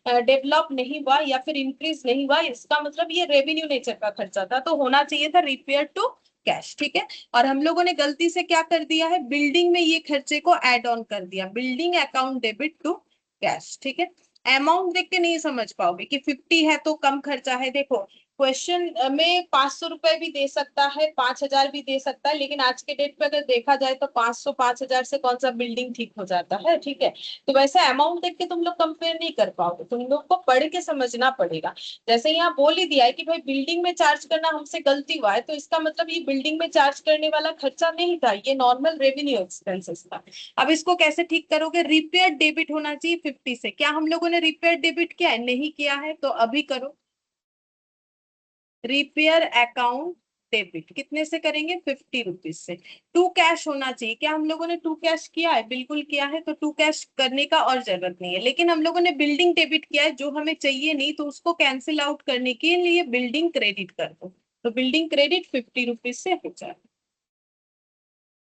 डेवलप नहीं हुआ या फिर इंक्रीज नहीं हुआ, इसका मतलब ये रेवेन्यू नेचर का खर्चा था, तो होना चाहिए था रिपेयर टू कैश। ठीक है, और हम लोगों ने गलती से क्या कर दिया है, बिल्डिंग में ये खर्चे को एड ऑन कर दिया, building account debit to cash. ठीक है, अमाउंट देख के नहीं समझ पाओगे कि 50 है तो कम खर्चा है। देखो क्वेश्चन में 500 रुपए भी दे सकता है, 5,000 भी दे सकता है, लेकिन आज के डेट पे अगर देखा जाए तो 500 5,000 से कौन सा बिल्डिंग ठीक हो जाता है। ठीक है, तो वैसे अमाउंट देख के तुम लोग कंपेयर नहीं कर पाओगे, तुम लोग को पढ़ के समझना पड़ेगा। जैसे यहाँ बोल ही दिया है कि भाई बिल्डिंग में चार्ज करना हमसे गलती हुआ है, तो इसका मतलब ये बिल्डिंग में चार्ज करने वाला खर्चा नहीं था, ये नॉर्मल रेवेन्यू एक्सपेंसेस था। अब इसको कैसे ठीक करोगे, रिपेयर डेबिट होना चाहिए 50 से, क्या हम लोगों ने रिपेयर डेबिट किया है, नहीं किया है, तो अभी करो, रिपेयर अकाउंट डेबिट कितने से करेंगे, 50 रुपीज से। टू कैश होना चाहिए, क्या हम लोगों ने टू कैश किया है, बिल्कुल किया है, तो टू कैश करने का और जरूरत नहीं है। लेकिन हम लोगों ने बिल्डिंग डेबिट किया है, जो हमें चाहिए नहीं, तो उसको कैंसिल आउट करने के लिए बिल्डिंग क्रेडिट कर दो, तो बिल्डिंग क्रेडिट 50 रुपीज से हो जाए।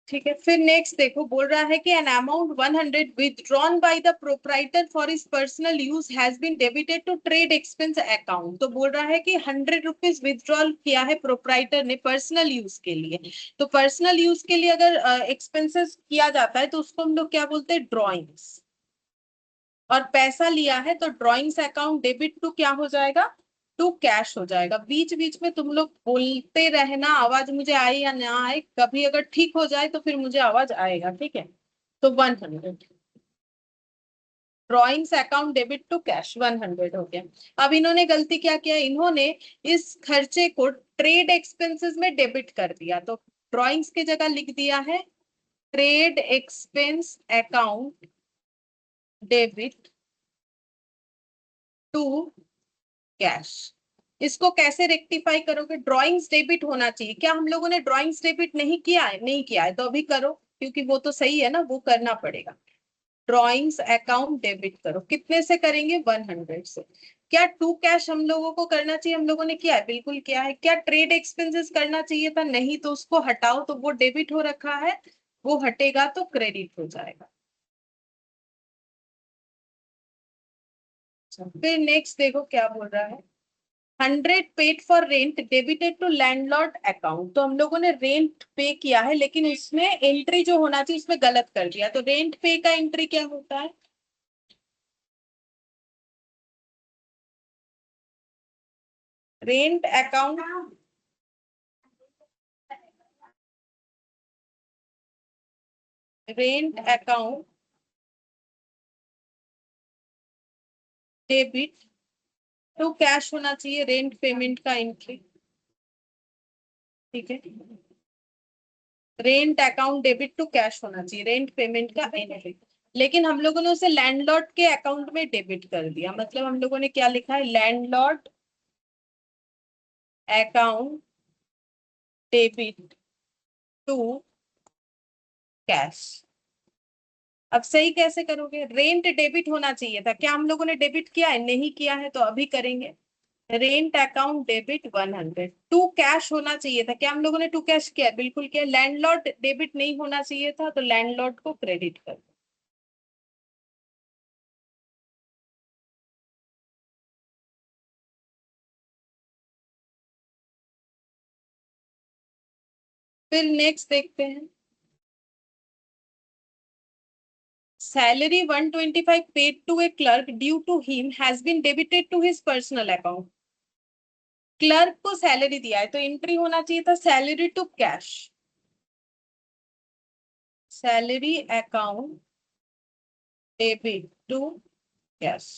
ठीक है, फिर नेक्स्ट देखो बोल रहा है कि an amount 100 withdrawn by the proprietor for his personal use has been debited to trade expense account, तो बोल रहा है कि 100 रुपीज विथड्रॉल किया है प्रोप्राइटर ने पर्सनल यूज के लिए। तो पर्सनल यूज के लिए अगर एक्सपेंसेस किया जाता है तो उसको हम लोग क्या बोलते हैं, ड्रॉइंग्स, और पैसा लिया है तो ड्रॉइंग्स अकाउंट डेबिट टू क्या हो जाएगा, टू कैश हो जाएगा। बीच बीच में तुम लोग बोलते रहना, आवाज मुझे आए या ना आए, कभी अगर ठीक हो जाए तो फिर मुझे आवाज आएगा। ठीक है, तो 100 drawings account debit to cash 100 हो गया। अब इन्होंने गलती क्या किया, इन्होंने इस खर्चे को ट्रेड एक्सपेंसेस में डेबिट कर दिया, तो ड्रॉइंग्स की जगह लिख दिया है trade expense account debit to cash. इसको कैसे रेक्टिफाई करोगे? ड्रॉइंग्स डेबिट होना चाहिए। क्या हम लोगों ने ड्रॉइंग्स डेबिट नहीं किया है? नहीं किया है तो अभी करो, क्योंकि वो तो सही है ना, वो करना पड़ेगा। ड्रॉइंग्स अकाउंट डेबिट करो। कितने से करेंगे? 100 से। क्या टू कैश हम लोगों को करना चाहिए? हम लोगों ने किया है, बिल्कुल किया है। क्या ट्रेड एक्सपेंसेस करना चाहिए था? नहीं, तो उसको हटाओ, तो वो डेबिट हो रखा है, वो हटेगा तो क्रेडिट हो जाएगा। फिर नेक्स्ट देखो क्या बोल रहा है। 100 paid for rent debited to landlord account. तो हम लोगों ने रेंट पे किया है, लेकिन उसमें एंट्री जो होना चाहिए उसमें गलत कर दिया। तो रेंट पे का एंट्री क्या होता है? Rent account, rent account debit to cash होना चाहिए, रेंट पेमेंट का एंट्री। ठीक है, rent account debit to cash होना चाहिए, रेंट पेमेंट का एंट्री। लेकिन हम लोगों ने उसे लैंडलॉर्ड के अकाउंट में डेबिट कर दिया। मतलब हम लोगों ने क्या लिखा है? Landlord account debit to cash. अब सही कैसे करोगे? रेंट डेबिट होना चाहिए था। क्या हम लोगों ने डेबिट किया है? नहीं किया है, तो अभी करेंगे। Rent account debit 100। To cash होना चाहिए था। क्या हम लोगों ने टू कैश किया? बिल्कुल किया। लैंडलॉर्ड डेबिट नहीं होना चाहिए था, तो लैंडलॉर्ड को क्रेडिट कर दो। फिर नेक्स्ट देखते हैं। Salary 125 paid to a clerk due to him has been debited to his personal account. Clerk को सैलरी दिया है, तो एंट्री होना चाहिए था salary to cash, salary account debit to cash.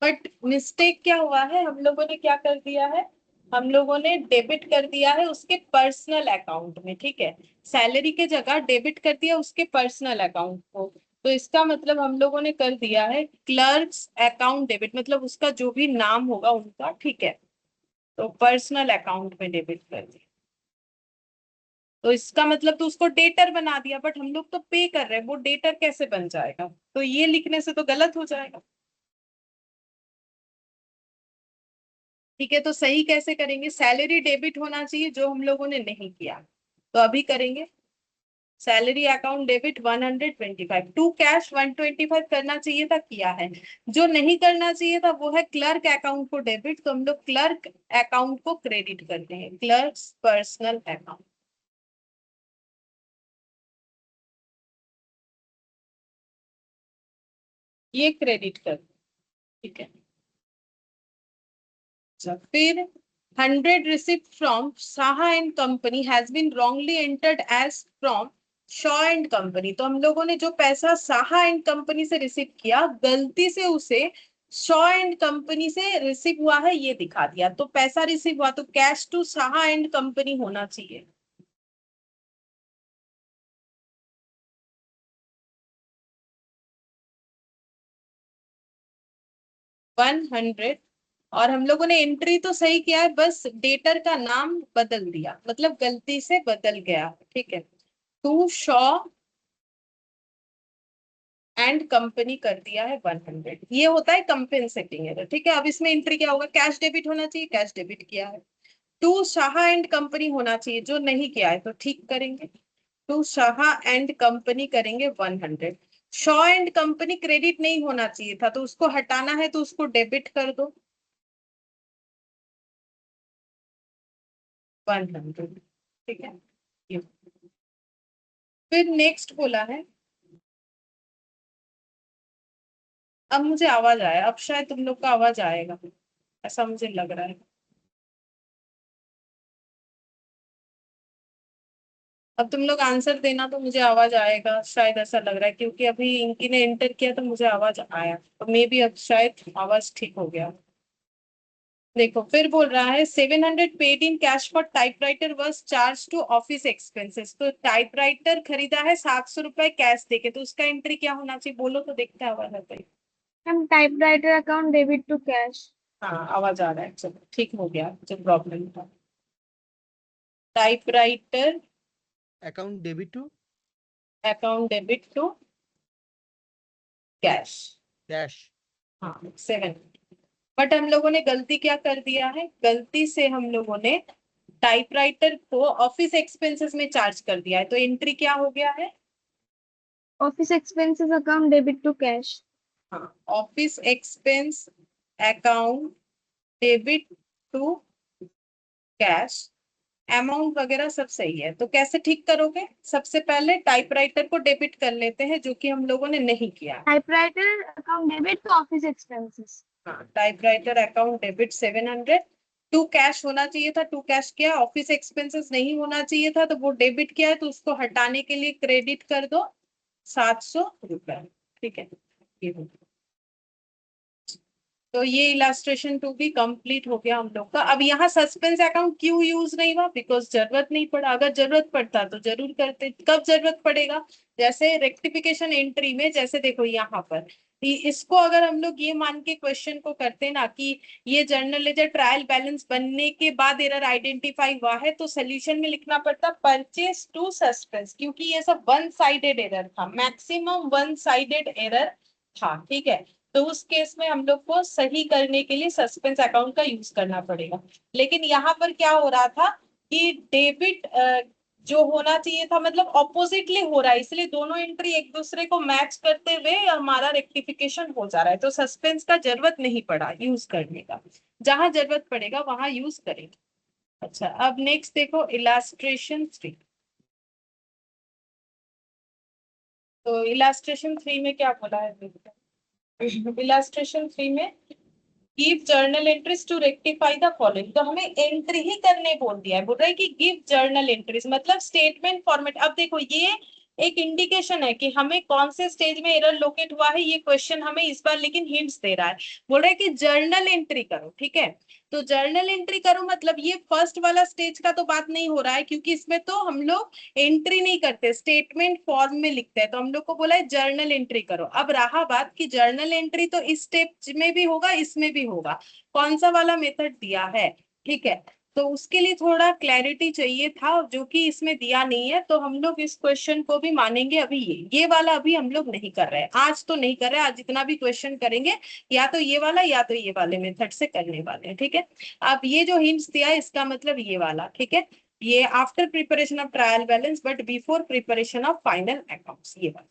But mistake क्या हुआ है? हम लोगों ने क्या कर दिया है? हम लोगों ने डेबिट कर दिया है उसके पर्सनल अकाउंट में। ठीक है, सैलरी के जगह डेबिट कर दिया उसके पर्सनल अकाउंट को। तो इसका मतलब हम लोगों ने कर दिया है क्लर्क्स अकाउंट डेबिट, मतलब उसका जो भी नाम होगा उनका। ठीक है, तो पर्सनल अकाउंट में डेबिट कर दिया। तो इसका मतलब तो उसको डेटर बना दिया, बट हम लोग तो पे कर रहे हैं, वो डेटर कैसे बन जाएगा? तो ये लिखने से तो गलत हो जाएगा। ठीक है, तो सही कैसे करेंगे? सैलरी डेबिट होना चाहिए, जो हम लोगों ने नहीं किया। तो अभी करेंगे salary account debit 125 to cash 125 करना चाहिए था, किया है। जो नहीं करना चाहिए था वो है क्लर्क अकाउंट को डेबिट, तो हम लोग क्लर्क अकाउंट को क्रेडिट करते हैं, क्लर्क्स पर्सनल अकाउंट। ये क्रेडिट कर, ठीक है। अच्छा, फिर 100 receipt from Saha and company has been wrongly entered as from Shaw and company. तो हम लोगों ने जो पैसा साहा एंड कंपनी से रिसीव किया, गलती से उसे शॉ एंड कंपनी से रिसीव हुआ है ये दिखा दिया। तो पैसा रिसीव हुआ तो cash to Saha and company होना चाहिए। 100, और हम लोगों ने एंट्री तो सही किया है, बस डेटर का नाम बदल दिया, मतलब गलती से बदल गया। ठीक है, टू शॉ एंड कंपनी कर दिया है 100। ये होता है कंपेंसेटिंग एरर। ठीक है, अब इसमें एंट्री क्या होगा? कैश डेबिट होना चाहिए, कैश डेबिट किया है। टू शाह एंड कंपनी होना चाहिए, जो नहीं किया है तो ठीक करेंगे। टू शाह एंड कंपनी करेंगे 100। शॉ एंड कंपनी क्रेडिट नहीं होना चाहिए था, तो उसको हटाना है, तो उसको डेबिट कर दो 100। ठीक है, ये। फिर नेक्स्ट बोला है, अब मुझे आवाज आया, अब शायद तुम लोग का आवाज आएगा, ऐसा मुझे लग रहा है। अब तुम लोग आंसर देना तो मुझे आवाज आएगा, शायद ऐसा लग रहा है, क्योंकि अभी इनकी ने एंटर किया तो मुझे आवाज आया, तो मे बी अब शायद आवाज ठीक हो गया। देखो फिर बोल रहा है 700 paid in cash for typewriter was charge to office expenses. तो टाइपराइटर खरीदा है 700 रुपए कैश देके, तो उसका एंट्री क्या होना चाहिए? बोलो तो देखते हैं आवाज आता है। Ma'am typewriter account debit to cash. हाँ आवाज आ रहा है, चलो ठीक हो गया जो प्रॉब्लम था। Typewriter account debit to account debit to cash. Cash. हाँ 7। बट हम लोगों ने गलती क्या कर दिया है, गलती से हम लोगों ने टाइपराइटर को ऑफिस एक्सपेंसेस में चार्ज कर दिया है, तो एंट्री क्या हो गया है। Office expenses account debit to cash. हाँ office expense account debit to cash. Amount वगैरह सब सही है, तो कैसे ठीक करोगे, सबसे पहले टाइपराइटर को डेबिट कर लेते हैं जो कि हम लोगों ने नहीं किया। Typewriter account debit to office expenses. हाँ typewriter account debit 700 to cash होना चाहिए था, टू कैश किया। ऑफिस एक्सपेंसेस नहीं होना चाहिए था तो वो डेबिट किया है, तो उसको हटाने के लिए क्रेडिट कर दो 700 रुपए। ठीक है, ये हो गया। तो ये इलास्ट्रेशन 2 भी कंप्लीट हो गया हम लोग का। अब यहाँ सस्पेंस अकाउंट क्यों यूज नहीं हुआ, बिकॉज जरूरत नहीं पड़ा। अगर जरूरत पड़ता तो जरूर करते। कब जरूरत पड़ेगा, जैसे रेक्टिफिकेशन एंट्री में, जैसे देखो यहाँ पर इसको अगर हम लोग ये मान के क्वेश्चन को करते ना कि ये जर्नल लेजर ट्रायल बैलेंस बनने के बाद एरर आइडेंटिफाई हुआ है, तो सोल्यूशन में लिखना पड़ता परचेज टू सस्पेंस, क्योंकि ये सब वन साइडेड एरर था, मैक्सिमम वन साइडेड एरर था। ठीक है, तो उस केस में हम लोग को सही करने के लिए सस्पेंस अकाउंट का यूज करना पड़ेगा। लेकिन यहाँ पर क्या हो रहा था कि डेबिट जो होना चाहिए था, मतलब ऑपोजिटली हो रहा है, इसलिए दोनों एंट्री एक दूसरे को मैच करते हुए हमारा रेक्टिफिकेशन हो जा रहा है। तो सस्पेंस का जरूरत नहीं पड़ा यूज करने का, जहां जरूरत पड़ेगा वहां यूज करेंगे। अच्छा अब नेक्स्ट देखो इलास्ट्रेशन 3। तो इलास्ट्रेशन 3 में क्या बोला है, इलास्ट्रेशन 3 में give journal entries to rectify the following. तो हमें एंट्री ही करने बोल दिया है, बोल रहा है कि गिव जर्नल एंट्रीज मतलब स्टेटमेंट फॉर्मेट। अब देखो ये एक इंडिकेशन है कि हमें कौन से स्टेज में एरर लोकेट हुआ है, ये क्वेश्चन हमें इस बार लेकिन हिंट्स दे रहा है। बोल रहा है कि जर्नल एंट्री करो। ठीक है, तो जर्नल एंट्री करो मतलब ये फर्स्ट वाला स्टेज का तो बात नहीं हो रहा है, क्योंकि इसमें तो हम लोग एंट्री नहीं करते, स्टेटमेंट फॉर्म में लिखते हैं। तो हम लोग को बोला है जर्नल एंट्री करो। अब रहा बात कि जर्नल एंट्री तो इस स्टेप में भी होगा, इसमें भी होगा, कौन सा वाला मेथड दिया है। ठीक है, तो उसके लिए थोड़ा क्लैरिटी चाहिए था जो कि इसमें दिया नहीं है। तो हम लोग इस क्वेश्चन को भी मानेंगे। अभी ये वाला अभी हम लोग नहीं कर रहे हैं, आज तो नहीं कर रहे हैं। आज जितना भी क्वेश्चन करेंगे या तो ये वाला या तो ये वाले मेथड से करने वाले हैं। ठीक है, अब ये जो हिंट्स दिया है इसका मतलब ये वाला। ठीक है, ये after preparation of trial balance but before preparation of final accounts, ये वाला।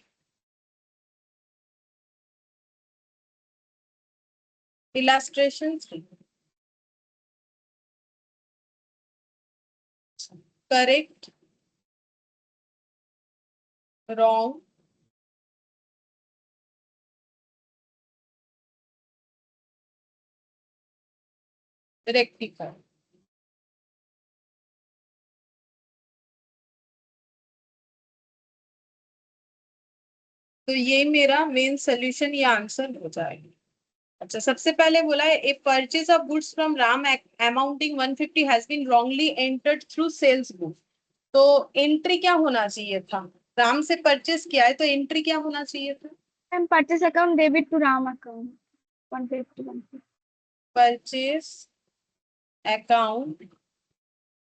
Illustration 3 correct wrong rectify. तो ये मेरा मेन सोल्यूशन, ये आंसर हो जाएगा। अच्छा सबसे पहले बोला है a purchase of goods from Ram amounting 150 has been wrongly entered through sales book. तो एंट्री क्या होना चाहिए था, राम से परचेज किया है तो एंट्री क्या होना चाहिए था। Ma'am purchase account debit to Ram account 150। Purchase account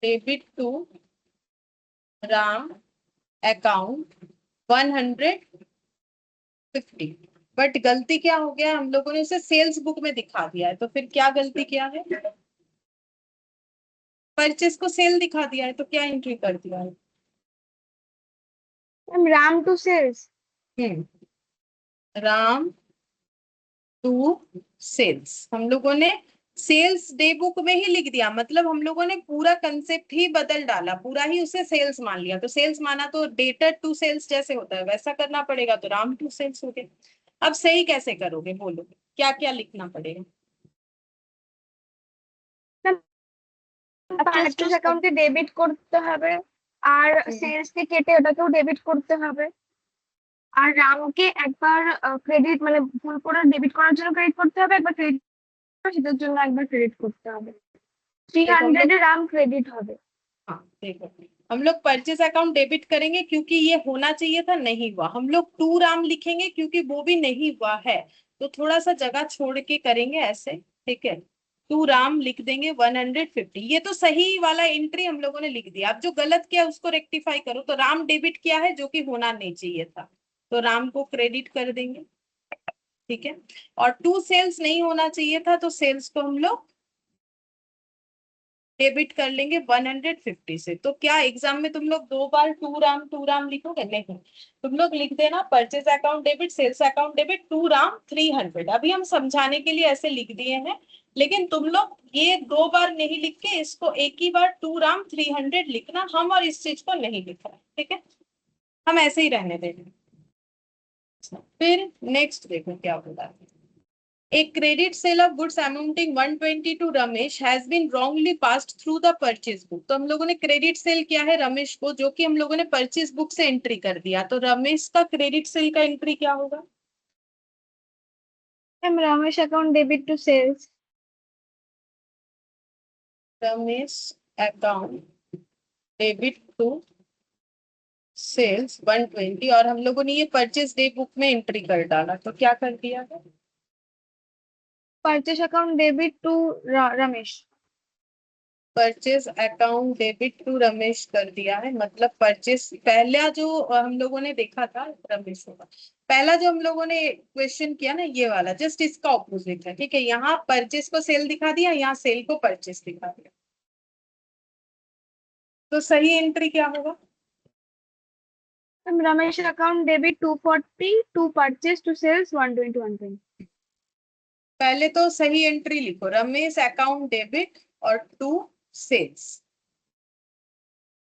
debit to Ram account 150। But गलती क्या हो गया, हम लोगों ने उसे सेल्स बुक में दिखा दिया है। तो फिर क्या गलती किया है, परचेज को सेल दिखा दिया है तो क्या एंट्री कर दिया है। Ma'am Ram to sales. Ram to sales, हम लोगों ने सेल्स डे बुक में ही लिख दिया, मतलब हम लोगों ने पूरा कंसेप्ट ही बदल डाला, पूरा ही उसे सेल्स मान लिया। तो सेल्स माना तो डेटर टू सेल्स जैसे होता है वैसा करना पड़ेगा, तो राम टू सेल्स हो गया। अब सही कैसे करोगे बोलो, क्या क्या लिखना पड़ेगा। পারচেজ অ্যাকাউন্টে ডেবিট করতে হবে আর সেলস কে কেটে ওটাকেও ডেবিট করতে হবে আর রামকে একবার ক্রেডিট মানে ভুল করে ডেবিট করার জন্য ক্রেডিট করতে হবে, একবার ক্রেডিট সেটার জন্য একবার ক্রেডিট করতে হবে। 300 এ রাম ক্রেডিট হবে। हाँ देखो, हम लोग परचेज अकाउंट डेबिट करेंगे क्योंकि ये होना चाहिए था, नहीं हुआ। हम लोग टू राम लिखेंगे क्योंकि वो भी नहीं हुआ है। तो थोड़ा सा जगह छोड़ के करेंगे ऐसे, ठीक है। टू राम लिख देंगे 150, ये तो सही वाला एंट्री हम लोगों ने लिख दिया। अब जो गलत किया उसको रेक्टिफाई करो। तो राम डेबिट किया है जो कि होना नहीं चाहिए था, तो राम को क्रेडिट कर देंगे, ठीक है। और टू सेल्स नहीं होना चाहिए था, तो सेल्स को हम लोग डेबिट कर लेंगे 150 से। तो क्या एग्जाम में तुम लोग दो बार टू राम लिखोगे? नहीं, तुम लोग लिख देना purchase account debit, sales account debit, to Ram 300। अभी हम समझाने के लिए ऐसे लिख दिए हैं, लेकिन तुम लोग ये दो बार नहीं लिख के इसको एक ही बार टू राम 300 लिखना। हम और इस चीज को नहीं लिख रहे, ठीक है, हम ऐसे ही रहने देंगे। फिर नेक्स्ट देखो क्या बोला है। A credit sale of goods amounting 120 to Ramesh has been wrongly passed through the purchase book। तो हम लोगों ने क्रेडिट सेल किया है रमेश को, जो कि हम लोगों ने परचेज बुक से एंट्री कर दिया। तो रमेश का क्रेडिट सेल का एंट्री क्या होगा? Ma'am Ramesh account debit to sales. Ramesh account debit to sales 120, और हम लोगों ने ये परचेज डे बुक में एंट्री कर डाला। तो क्या कर दिया है? Purchase account debit to Ramesh. Purchase account debit to Ramesh कर दिया है। मतलब परचेज पहला जो हम लोगों ने देखा था, रमेश होगा पहला जो हम लोगों ने क्वेश्चन किया ना, ये वाला जस्ट इसका ऑपोजिट है, ठीक है। यहाँ परचेज को सेल दिखा दिया, यहाँ सेल को परचेज दिखा दिया। तो सही एंट्री क्या होगा? Ma'am Ramesh account debit 240 to purchase to sales 120। पहले तो सही एंट्री लिखो, रमेश अकाउंट डेबिट और टू सेल्स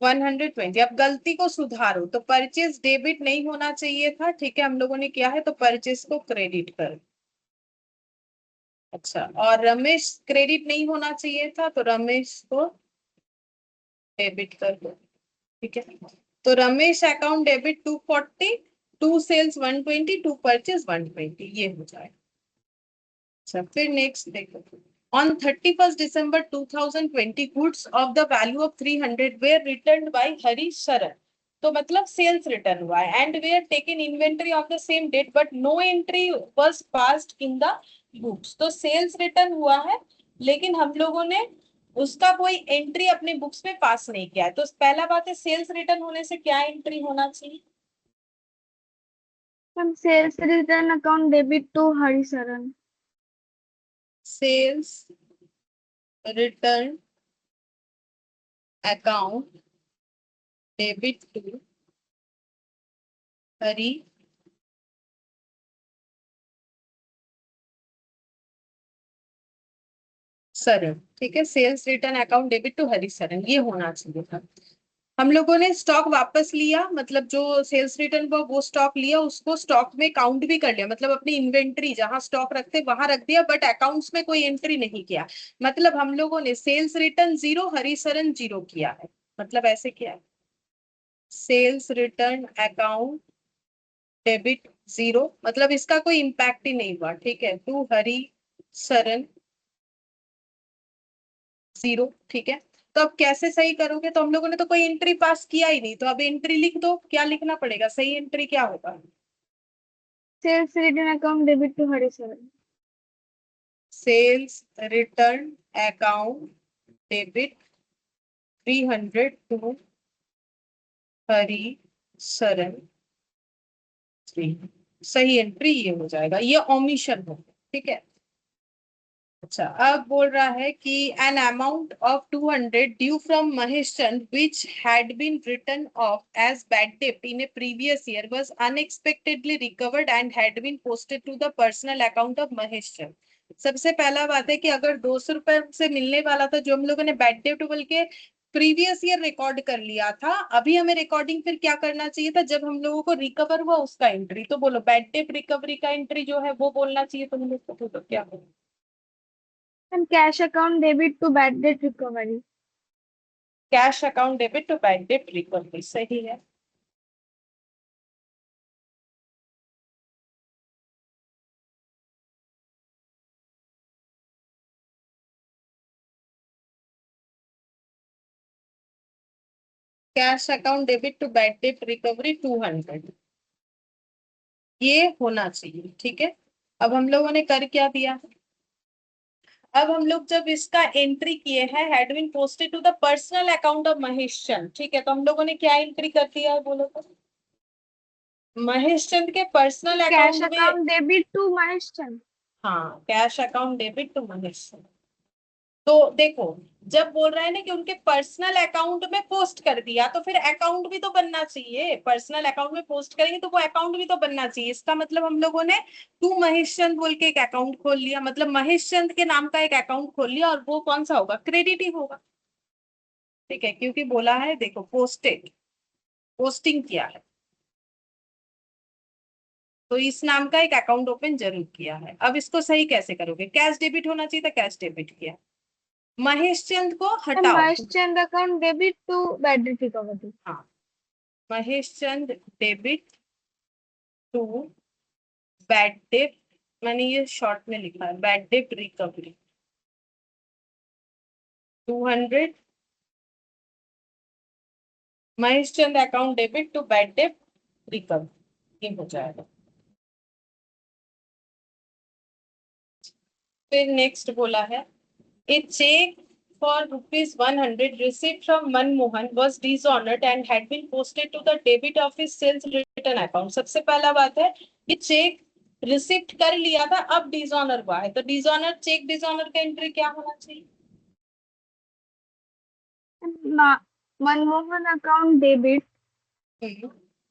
120। अब गलती को सुधारो, तो परचेज डेबिट नहीं होना चाहिए था, ठीक है, हम लोगों ने किया है, तो परचेज को क्रेडिट कर। अच्छा, और रमेश क्रेडिट नहीं होना चाहिए था, तो रमेश को डेबिट कर दो, ठीक है। तो Ramesh account debit 240, to sales 120, to purchase 120, ये हो जाएगा। अच्छा, फिर नेक्स्ट देखो। On 31st December 2020, goods of the value of 300 were returned by Hari Sharan। तो मतलब सेल्स रिटर्न हुआ है, and were taken inventory of the same date but no entry was passed in the books. तो sales return हुआ है, लेकिन हम लोगों ने उसका कोई एंट्री अपने बुक्स में पास नहीं किया है। तो पहला बात है, सेल्स रिटर्न होने से क्या एंट्री होना चाहिए? Ma'am sales return account debit to Harisharan. Sales return account debit to Hari Saran, ठीक है। Sales return account debit to Hari Saran, ये होना चाहिए था। हम लोगों ने स्टॉक वापस लिया, मतलब जो सेल्स रिटर्न हुआ वो स्टॉक लिया, उसको स्टॉक में काउंट भी कर लिया, मतलब अपनी इन्वेंट्री जहां स्टॉक रखते वहां रख दिया, बट अकाउंट्स में कोई एंट्री नहीं किया। मतलब हम लोगों ने सेल्स रिटर्न 0, हरिसरन 0 किया है। मतलब ऐसे किया है, सेल्स रिटर्न अकाउंट डेबिट 0, मतलब इसका कोई इम्पैक्ट ही नहीं हुआ, ठीक है, टू हरी सरन 0, ठीक है। तो अब कैसे सही करोगे? तो हम लोगों ने तो कोई एंट्री पास किया ही नहीं, तो अब एंट्री लिख दो। क्या लिखना पड़ेगा? सही एंट्री क्या होगा? Sales return account debit to Harisharan. Sales return account debit 300 to Hari Saran 3। सही एंट्री ये हो जाएगा, ये ओमिशन हो, ठीक है। अच्छा, अब बोल रहा है कि an amount of 200 due from Mahesh Chand which had been written off as bad डेब्ट in a previous year was unexpectedly recovered and had been posted to the personal account of Mahesh Chand. सबसे पहला बात है कि अगर 200 रुपए से मिलने वाला था, जो हम लोगों ने बैड डेब्ट बोल के प्रीवियस ईयर रिकॉर्ड कर लिया था, अभी हमें रिकॉर्डिंग फिर क्या करना चाहिए था? जब हम लोगों को रिकवर हुआ उसका एंट्री। तो बोलो, बैड डेब्ट रिकवरी का एंट्री जो है वो बोलना चाहिए तुम लोग को। तो क्या बोलो? Ma'am cash account debit to bad debt recovery. Cash account debit to bad debt recovery, सही है। Cash account debit to bad debt recovery 200, ये होना चाहिए, ठीक है। अब हम लोगों ने कर क्या दिया, अब हम लोग जब इसका एंट्री किए हैं, had been posted to the personal account of Mahesh Chand, ठीक है, तो हम लोगों ने क्या एंट्री कर दिया है बोलो तो, महेश चंद के पर्सनल कैश अकाउंट में, account debit to Mahesh Chand. हाँ cash account debit to Mahesh Chand. तो देखो, जब बोल रहा है ना कि उनके पर्सनल अकाउंट में पोस्ट कर दिया, तो फिर अकाउंट भी तो बनना चाहिए, पर्सनल अकाउंट में पोस्ट करेंगे तो वो अकाउंट भी तो बनना चाहिए। इसका मतलब हम लोगों ने टू महेश चंद बोल के एक अकाउंट खोल लिया, मतलब महेश चंद के नाम का एक अकाउंट खोल लिया, और वो कौन सा होगा, क्रेडिट ही होगा, ठीक है, क्योंकि बोला है देखो पोस्टेड, पोस्टिंग किया है, तो इस नाम का एक अकाउंट ओपन जरूर किया है। अब इसको सही कैसे करोगे, कैश डेबिट होना चाहिए था, कैश डेबिट किया, महेश चंद को हटाओ, Mahesh Chand account debit to bad debt recovery. हाँ Mahesh Chand debit to bad debt, मैंने ये शॉर्ट में लिखा है, bad debt recovery 200, Mahesh Chand account debit to bad debt recovery, ये हो जाएगा। फिर नेक्स्ट बोला है, a cheque for ₹100 received from Manmohan was dishonored and had been posted to the debit of his sales return account। सबसे पहला बात है कि चेक रिसिप्ट कर लिया था, अब डिसऑनर हुआ है, तो डिसऑनर चेक डिसऑनर का एंट्री क्या होना चाहिए, मनमोहन अकाउंट डेबिट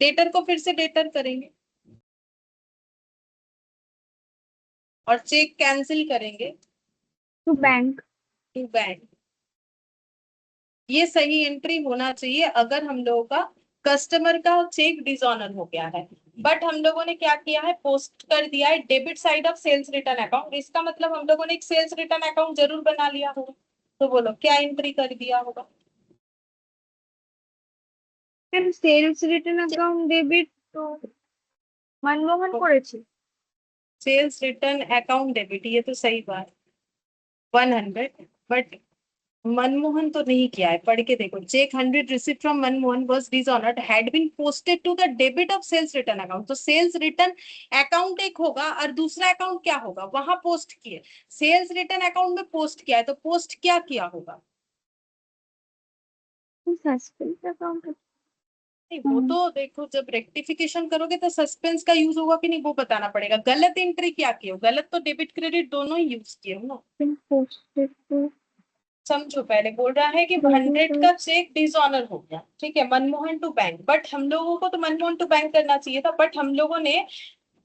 डेटर को फिर से डेटर करेंगे और चेक कैंसिल करेंगे टू बैंक। To bank. ये सही एंट्री होना चाहिए अगर हम लोगों का कस्टमर का चेक डिसऑनर हो गया है, बट हम लोगों ने क्या किया है, पोस्ट कर दिया है debit side of sales return account, इसका मतलब हम लोगों ने एक सेल्स रिटर्न अकाउंट जरूर बना लिया होगा, तो बोलो क्या एंट्री कर दिया होगा, sales return account debit to Manmohan করেছি। सेल्स रिटर्न अकाउंट डेबिट, ये तो सही बात 100, बट मनमोहन तो नहीं किया है, पढ़ के देखो, cheque 100 received from Manmohan was dishonoured had been posted to the debit of sales return account, तो सेल्स रिटर्न अकाउंट एक होगा और दूसरा अकाउंट क्या होगा, वहां पोस्ट किए, सेल्स रिटर्न अकाउंट में पोस्ट किया है, तो पोस्ट क्या किया होगा, सस्पेंस अकाउंट। नहीं वो तो देखो जब रेक्टिफिकेशन करोगे तो सस्पेंस का यूज होगा कि नहीं वो बताना पड़ेगा, गलत एंट्री क्या की हो, गलत तो डेबिट क्रेडिट दोनों ही यूज किए हो ना, पोस्टेड टू समझो, पहले बोल रहा है कि 100 का चेक डिसऑनर हो गया, ठीक है, मनमोहन टू बैंक, बट हम लोगों को तो मनमोहन टू बैंक करना चाहिए था, बट हम लोगों ने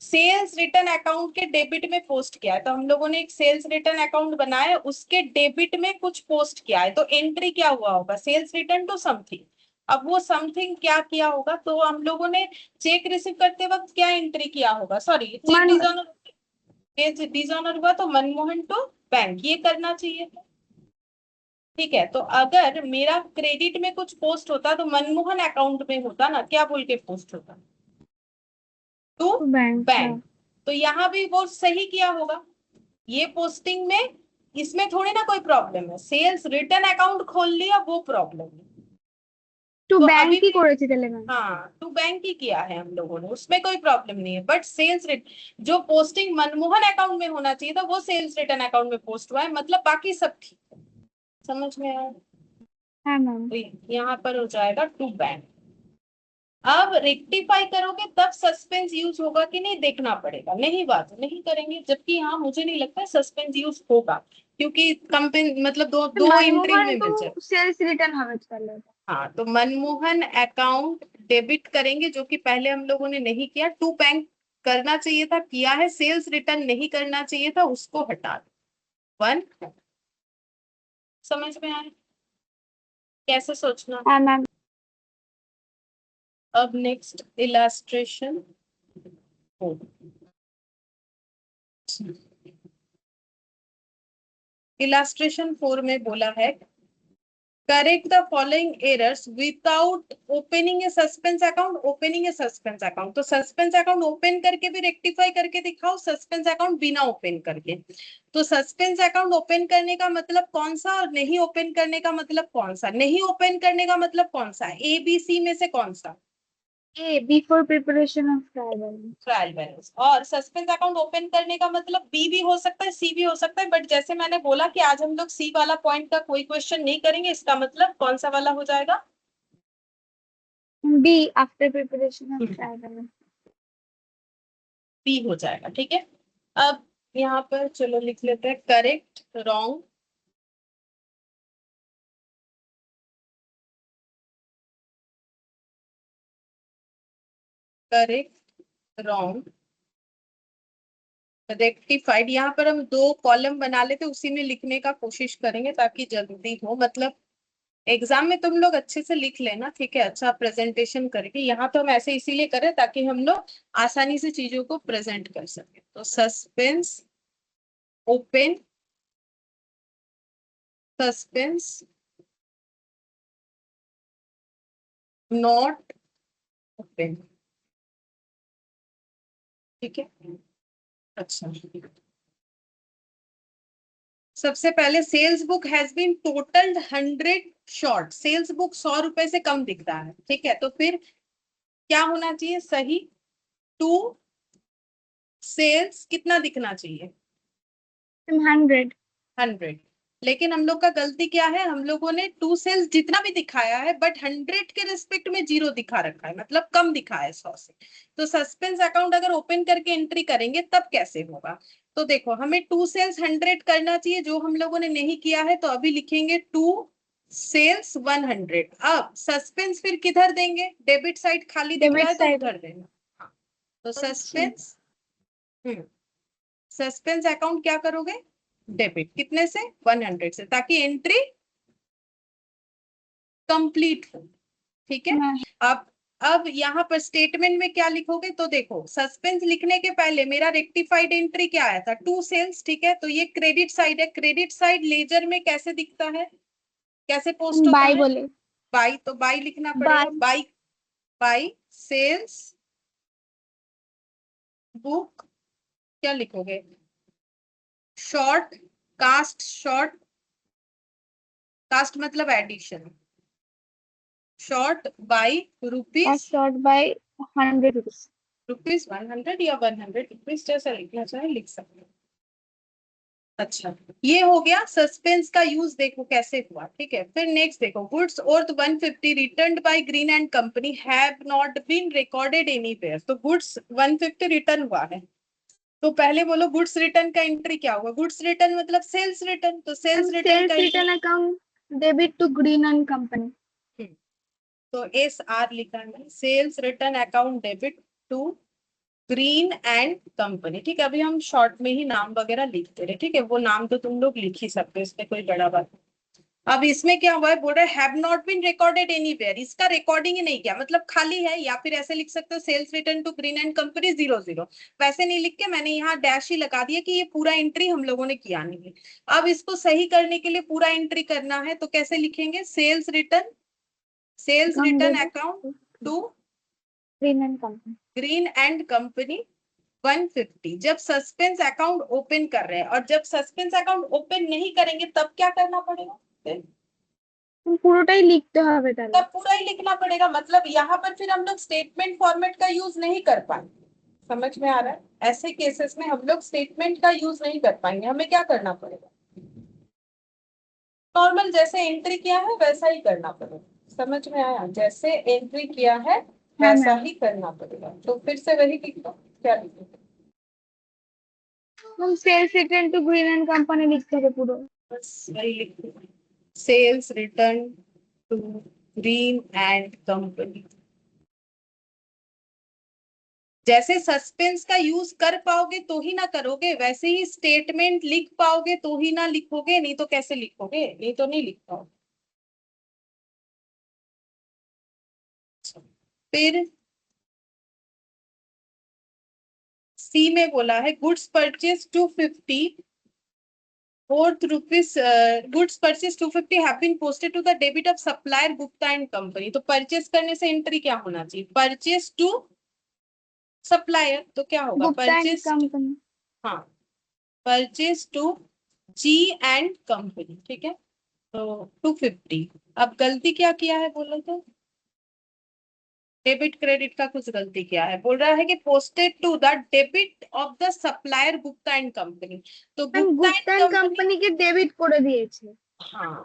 सेल्स रिटर्न अकाउंट के डेबिट में पोस्ट किया है, तो हम लोगों ने एक सेल्स रिटर्न अकाउंट बनाया, उसके डेबिट में कुछ पोस्ट किया है, तो एंट्री क्या हुआ होगा, सेल्स रिटर्न टू समथिंग। अब वो समथिंग क्या किया होगा, तो हम लोगों ने चेक रिसीव करते वक्त क्या एंट्री किया होगा, सॉरी चेक डिसऑनर हुआ तो मनमोहन टू बैंक, ये करना चाहिए था, ठीक है, तो अगर मेरा क्रेडिट में कुछ पोस्ट होता तो मनमोहन अकाउंट में होता ना, क्या बोल के पोस्ट होता, टू बैंक। बैंक, तो यहाँ भी वो सही किया होगा, ये पोस्टिंग में, इसमें थोड़ी ना कोई प्रॉब्लम है, सेल्स रिटर्न अकाउंट खोल लिया वो प्रॉब्लम है, टू तो बैंक अभी ही করেছি তাহলে ম্যাম। हाँ टू बैंक ही किया है हम लोगों ने, उसमें कोई प्रॉब्लम नहीं है, बट सेल्स रिट जो पोस्टिंग मनमोहन अकाउंट में होना चाहिए था वो सेल्स रिटर्न अकाउंट में पोस्ट हुआ है, मतलब बाकी सब ठीक है, समझ में आया, हाँ मैम। तो यहाँ पर हो जाएगा टू बैंक। अब रेक्टिफाई करोगे तब सस्पेंस यूज होगा कि नहीं देखना पड़ेगा, नहीं बात नहीं करेंगे, जबकि हाँ मुझे नहीं लगता सस्पेंस यूज होगा, क्योंकि कंपनी मतलब दो एंट्री में मनमोहन मिल टू जाए, सेल्स रिटर्न হবে তাহলে। हाँ तो मनमोहन अकाउंट डेबिट करेंगे जो कि पहले हम लोगों ने नहीं किया, टू बैंक करना चाहिए था, किया है, सेल्स रिटर्न नहीं करना चाहिए था, उसको हटा दो, 1, समझ में आया कैसे सोचना। हाँ मैम। अब नेक्स्ट इलास्ट्रेशन, इलास्ट्रेशन 4 में बोला है, correct the following errors without opening A suspense account, opening A suspense account, तो सस्पेंस अकाउंट ओपन करके भी रेक्टिफाई करके दिखाओ, सस्पेंस अकाउंट बिना ओपन करके, तो सस्पेंस अकाउंट ओपन करने का मतलब कौन सा और नहीं ओपन करने का मतलब कौन सा, नहीं ओपन करने का मतलब कौन सा, ABC में से कौन सा, A before preparation of trial balance. Trial balance. और सस्पेंस अकाउंट ओपन करने का मतलब बी भी हो सकता है, सी भी हो सकता है, बट जैसे मैंने बोला कि आज हम लोग सी वाला पॉइंट का कोई क्वेश्चन नहीं करेंगे, इसका मतलब कौन सा वाला हो जाएगा? B after preparation of trial balance. B हो जाएगा, ठीक है। अब यहाँ पर चलो लिख लेते हैं correct wrong. Correct wrong rectified. यहाँ पर हम 2 कॉलम बना लेते, उसी में लिखने का कोशिश करेंगे ताकि जल्दी हो, मतलब एग्जाम में तुम लोग अच्छे से लिख लेना, ठीक है, अच्छा प्रेजेंटेशन करके। यहाँ तो हम ऐसे इसीलिए करें ताकि हम लोग आसानी से चीजों को प्रेजेंट कर सके। तो suspense open, suspense not open, ठीक है। अच्छा, सबसे पहले sales book has been totalled 100 short. Sales book 100 रुपए से कम दिख रहा है, ठीक है, तो फिर क्या होना चाहिए सही? टू सेल्स कितना दिखना चाहिए? 100. 100। लेकिन हम लोग का गलती क्या है, हम लोगों ने टू सेल्स जितना भी दिखाया है बट 100 के रिस्पेक्ट में 0 दिखा रखा है, मतलब कम दिखा है 100 से। तो सस्पेंस अकाउंट अगर ओपन करके एंट्री करेंगे तब कैसे होगा? तो देखो, हमें टू सेल्स 100 करना चाहिए, जो हम लोगों ने नहीं किया है, तो अभी लिखेंगे टू सेल्स 100। अब सस्पेंस फिर किधर देंगे? डेबिट साइड खाली दिख रहा Debit है तो side. उधर देना। हाँ, तो अच्छा. सस्पेंस सस्पेंस अकाउंट क्या करोगे? डेबिट कितने से? 100 से, ताकि एंट्री कंप्लीट हो, ठीक है। हाँ. अब यहाँ पर स्टेटमेंट में क्या लिखोगे? तो देखो, सस्पेंस लिखने के पहले मेरा रेक्टिफाइड एंट्री क्या आया था? टू सेल्स, ठीक है, तो ये क्रेडिट साइड है। क्रेडिट साइड लेजर में कैसे दिखता है, कैसे पोस्ट होता बाय है? बोले. बाई, तो बाई लिखना बाय. पड़ेगा। बाई, बाई सेल्स बुक क्या लिखोगे? शॉर्ट, कास्ट शॉर्ट, कास्ट मतलब addition, short by Or rupees, short by 100 rupees. Rupees 100 या 100 रुपीज, जैसा लिखना चाहे लिख सकते हो। अच्छा, ये हो गया सस्पेंस का यूज, देखो कैसे हुआ, ठीक है। फिर नेक्स्ट देखो, goods worth 150 return by Green and company have not been recorded anywhere. तो गुड्स 150 रिटर्न हुआ है, तो पहले बोलो गुड्स रिटर्न का एंट्री क्या होगा? गुड्स रिटर्न मतलब सेल्स रिटर्न, तो सेल्स And रिटर्न sales का return entry. account debit to Green and Company. तो एस आर लिखा है, sales return account debit to Green and company, ठीक है। अभी हम शॉर्ट में ही नाम वगैरह लिखते रहे, ठीक है, वो नाम तो तुम लोग लिख ही सकते हो, इसमें कोई बड़ा बात नहीं। अब इसमें क्या हुआ है, बोल रहे have not been recorded anywhere, इसका रिकॉर्डिंग ही नहीं किया, मतलब खाली है। या फिर ऐसे लिख सकते हो, sales return to Green and company 00। वैसे नहीं लिख के मैंने यहाँ डैश ही लगा दिया कि ये पूरा एंट्री हम लोगों ने किया नहीं है। अब इसको सही करने के लिए पूरा एंट्री करना है, तो कैसे लिखेंगे? Sales return, sales Account return debit account to to Green and Company. Green and company 150। जब सस्पेंस अकाउंट ओपन कर रहे हैं, और जब सस्पेंस अकाउंट ओपन नहीं करेंगे तब क्या करना पड़ेगा? পুরোটাই লিখতে হবে তাহলে. तब पूरा ही लिखना पड़ेगा, मतलब यहाँ पर फिर हम लोग स्टेटमेंट फॉर्मेट का यूज नहीं कर पाएंगे। समझ में आ रहा है? ऐसे केसेस में हम लोग स्टेटमेंट का यूज नहीं कर पाएंगे। हमें क्या करना पड़ेगा? नॉर्मल जैसे एंट्री किया है वैसा ही करना पड़ेगा। समझ में आया? जैसे एंट्री किया है हाँ वैसा मैम. ही करना पड़ेगा। तो फिर से वही लिख दो, क्या लिखो? हम sales return to Green and company लिखते হবে পুরো. बस वही लिख दो, sales return to Green and company. जैसे सस्पेंस का यूज कर पाओगे तो ही ना करोगे, वैसे ही स्टेटमेंट लिख पाओगे तो ही ना लिखोगे, नहीं तो कैसे लिखोगे? नहीं तो नहीं लिख पाओगे। फिर सी में बोला है goods purchase 250 fourth rupees, goods purchase 250 have been posted to the debit of supplier Gupta and company. तो परचेज करने से एंट्री क्या होना चाहिए? परचेज टू सप्लायर, तो क्या होगा? Gupta and purchase, company. हाँ, purchase to G and company, ठीक है। तो 250। अब गलती क्या किया है बोलो तो? डेबिट क्रेडिट का कुछ गलती किया है, बोल रहा है कि posted to the debit of the supplier Gupta and company. तो ma'am Gupta Gupta and and company, কোম্পানিকে ডেবিট করে দিয়েছে। हाँ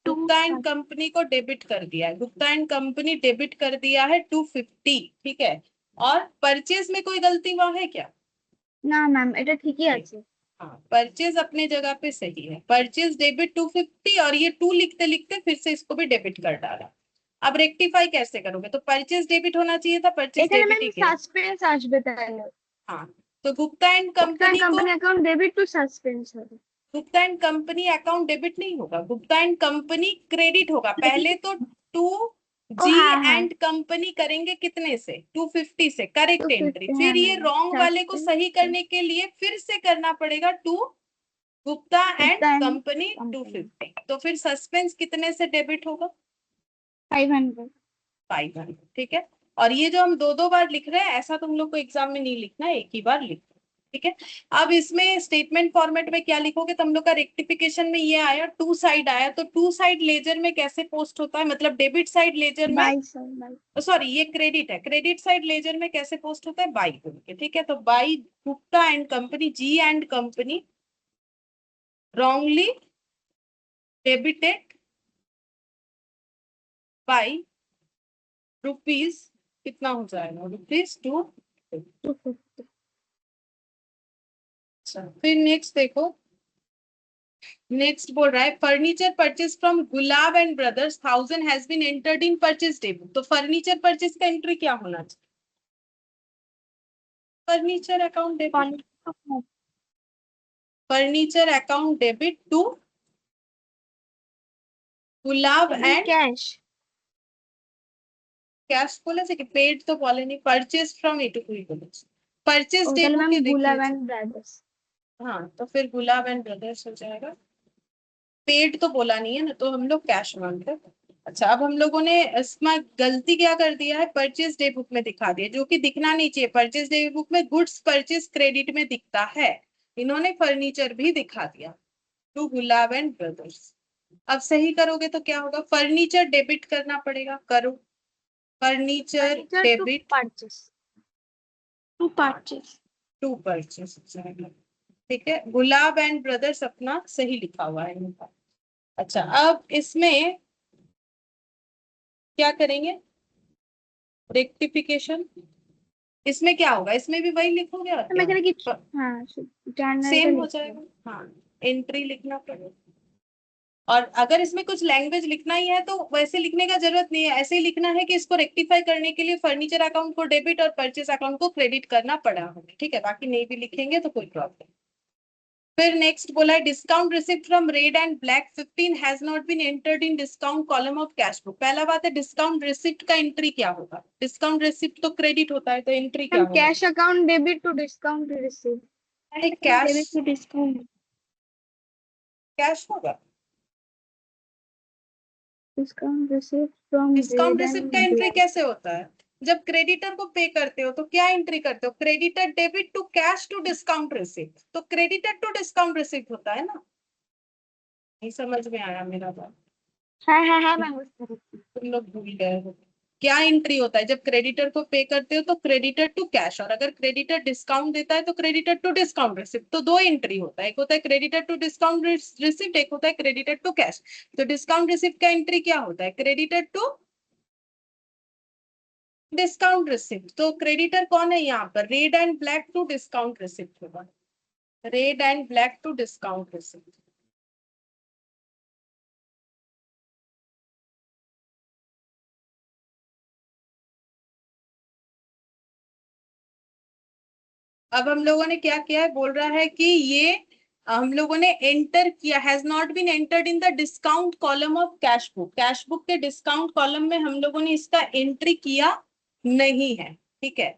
गुप्ता एंड कंपनी को डेबिट कर दिया है, गुप्ता एंड कंपनी डेबिट कर दिया है 250, ठीक है। और परचेज में कोई गलती वहां है क्या? না ম্যাম এটা ঠিকই আছে। हाँ परचेज अपने जगह पे सही है, परचेज डेबिट 250 और ये 2 लिखते लिखते फिर से इसको भी डेबिट कर डाला। अब रेक्टिफाई कैसे करोगे? तो परचेज डेबिट होना चाहिए था, परचेज এখানে डेबिट ম্যাম ही किया। সাসপেন্স আসবে তাহলে। हाँ तो गुप्ता एंड গুপ্তা कंपनी को, company account debit to suspense হবে। Gupta and company account debit नहीं होगा, गुप्ता एंड कंपनी क्रेडिट होगा। पहले तो टू ও जी হ্যাঁ হ্যাঁ एंड कंपनी करेंगे कितने से? 250 से, करेक्ट एंट्री। 250 फिर হ্যাঁ ये ম্যাম रॉन्ग वाले को सही करने के लिए फिर से करना पड़ेगा to Gupta and Gupta and company company 250। तो फिर सस्पेंस कितने से डेबिट होगा? 500। 500, ठीक है। और ये जो हम दो दो बार लिख रहे हैं, ऐसा तुम लोग को एग्जाम में नहीं लिखना, एक ही बार लिखना, ठीक है। अब इसमें स्टेटमेंट फॉर्मेट में क्या लिखोगे? तुम लोग का रेक्टिफिकेशन में ये आया, टू साइड आया, तो टू साइड लेजर में कैसे पोस्ट होता है? मतलब डेबिट साइड लेजर में, बाय साइड बाय। सॉरी ये क्रेडिट है, क्रेडिट साइड लेजर में कैसे पोस्ट होता है? बाई करके, ठीक है। तो by Gupta and company, G and company wrongly debited by rupees, कितना हो जाएगा? रुपीज 250। फिर नेक्स्ट देखो, नेक्स्ट बोल रहा है furniture purchase from Gulab and brothers 1000 has been entered in purchase debit. तो फर्नीचर परचेज का एंट्री क्या होना चाहिए? Furniture account debit, furniture account debit to Gulab and cash cash बोले कि पेड तो बोले नहीं, परचेज फ्रॉम ए टू बोले, परचेज ও তাহলে डेबिट ম্যাম के देख গুলাব लीजिए। And brothers. हाँ तो फिर गुलाब एंड ब्रदर्स हो जाएगा, पेड तो बोला नहीं है ना, तो हम लोग कैश मानते हैं। अच्छा अब हम लोगों ने इसमें गलती क्या कर दिया है? परचेज डे बुक में दिखा दिया, जो कि दिखना नहीं चाहिए। परचेज डे बुक में गुड्स परचेज क्रेडिट में दिखता है, इन्होंने फर्नीचर भी दिखा दिया टू गुलाब एंड ब्रदर्स। अब सही करोगे तो क्या होगा? फर्नीचर डेबिट करना पड़ेगा, करो furniture furniture to debit purchase to purchase. To purchase हो जाएगा, ठीक है। गुलाब एंड ब्रदर्स अपना सही लिखा हुआ है इनका। अच्छा अब इसमें क्या करेंगे? रेक्टिफिकेशन, इसमें क्या होगा? इसमें भी वही लिखोगे और আমি এখানে কিছু क्या? হ্যাঁ জার্নালটা सेम हो লিখতে হবে। जाएगा, हाँ एंट्री लिखना पड़ेगा। और अगर इसमें कुछ लैंग्वेज लिखना ही है तो वैसे लिखने का जरूरत नहीं है, ऐसे ही लिखना है कि इसको रेक्टिफाई करने के लिए फर्नीचर अकाउंट को डेबिट और परचेज अकाउंट को क्रेडिट करना पड़ा हमें, ठीक है। बाकी नहीं भी लिखेंगे तो कोई प्रॉब्लम। फिर नेक्स्ट बोला है discount receipt from Red and Black 15 has not been entered in discount column of cash book. पहला बात है डिस्काउंट रिसिप्ट का एंट्री क्या होगा? डिस्काउंट रिसिप्ट तो क्रेडिट होता है, तो एंट्री क्या ম্যাম होगा? Cash account debit to discount receive. Cash, debit to discount cash होगा। Discount receive from discount red receipt and का एंट्री ब्लैक। कैसे होता है? जब क्रेडिटर को पे करते हो तो क्या एंट्री करते हो? Creditor debit to cash to discount receipt, तो क्रेडिटर टू डिस्काउंट रिसिप्ट होता है ना। नहीं समझ में आया मेरा बात? হ্যাঁ হ্যাঁ হ্যাঁ ম্যাম বুঝতে পেরেছি। तुम लोग भूल गए हो क्या एंट्री होता है? जब क्रेडिटर को पे करते हो तो क्रेडिटर टू कैश, और अगर क्रेडिटर डिस्काउंट देता है तो क्रेडिटर टू डिस्काउंट रिसिप्ट। तो दो एंट्री होता है, एक होता है क्रेडिटर टू डिस्काउंट रिसिप्ट, एक होता है क्रेडिटर टू कैश। तो डिस्काउंट रिसिप्ट का एंट्री क्या होता है? Creditor to discount receipt. तो क्रेडिटर कौन है यहाँ पर? Red and black to discount receipt होगा, red and black to discount receipt. अब हम लोगों ने क्या किया है? बोल रहा है कि ये हम लोगों ने एंटर किया, has not been entered in the discount column of cash book. Cash book के डिस्काउंट कॉलम में हम लोगों ने इसका एंट्री किया नहीं है, ठीक है।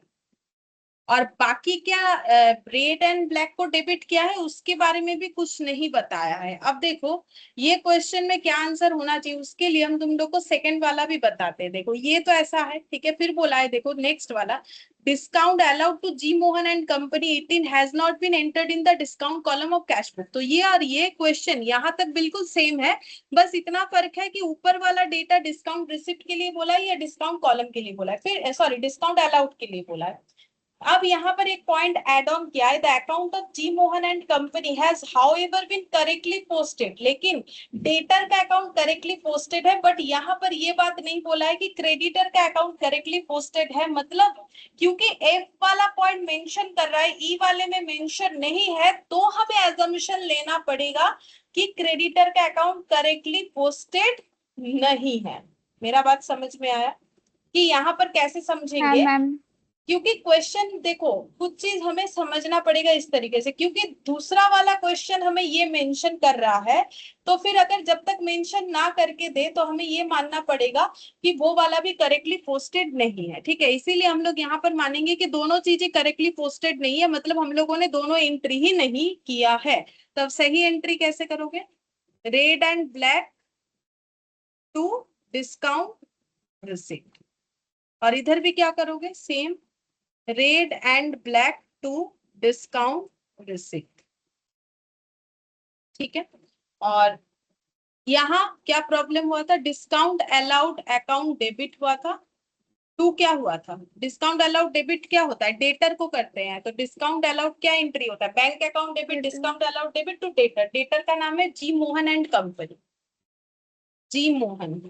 और बाकी क्या रेड एंड ब्लैक को डेबिट किया है उसके बारे में भी कुछ नहीं बताया है। अब देखो ये क्वेश्चन में क्या आंसर होना चाहिए उसके लिए हम तुम लोग को सेकंड वाला भी बताते हैं। देखो ये तो ऐसा है, ठीक है। फिर बोला है, देखो नेक्स्ट वाला, discount allowed to G Mohan and company 18 has not been entered in the discount column of cash book. तो ये और ये क्वेश्चन यहाँ तक बिल्कुल सेम है, बस इतना फर्क है कि ऊपर वाला डेटा डिस्काउंट रिसिप्ट के लिए बोला है या डिस्काउंट कॉलम के लिए बोला है, फिर सॉरी डिस्काउंट अलाउड के लिए बोला है। अब यहाँ पर एक पॉइंट एड ऑन किया है, the account of G Mohan and company has however been correctly posted. लेकिन डेटर का अकाउंट करेक्टली पोस्टेड है, बट यहाँ पर ये बात नहीं बोला है कि क्रेडिटर का अकाउंट करेक्टली पोस्टेड है। मतलब क्योंकि एफ वाला पॉइंट मेंशन कर रहा है, ई वाले में मेंशन नहीं है, तो हमें एजम्पशन लेना पड़ेगा कि क्रेडिटर का अकाउंट करेक्टली पोस्टेड नहीं है। मेरा बात समझ में आया कि यहाँ पर कैसे हाँ समझेंगे? मैम। क्योंकि क्वेश्चन देखो कुछ चीज हमें समझना पड़ेगा इस तरीके से, क्योंकि दूसरा वाला क्वेश्चन हमें ये मेंशन कर रहा है, तो फिर अगर जब तक मेंशन ना करके दे तो हमें ये मानना पड़ेगा कि वो वाला भी करेक्टली पोस्टेड नहीं है, ठीक है। इसीलिए हम लोग यहाँ पर मानेंगे कि दोनों चीजें करेक्टली पोस्टेड नहीं है, मतलब हम लोगों ने दोनों एंट्री ही नहीं किया है। तब सही एंट्री कैसे करोगे? Red and black to discount receipt, और इधर भी क्या करोगे? Same, Red and black to discount receipt, ठीक है। और यहाँ क्या प्रॉब्लम हुआ था? डिस्काउंट अलाउड अकाउंट डेबिट हुआ था। टू क्या हुआ था? डिस्काउंट अलाउड डेबिट क्या होता है? डेटर को करते हैं, तो डिस्काउंट अलाउड क्या एंट्री होता है? Bank account debit, discount allowed debit to debtor. Debtor का नाम है G Mohan and company, G Mohan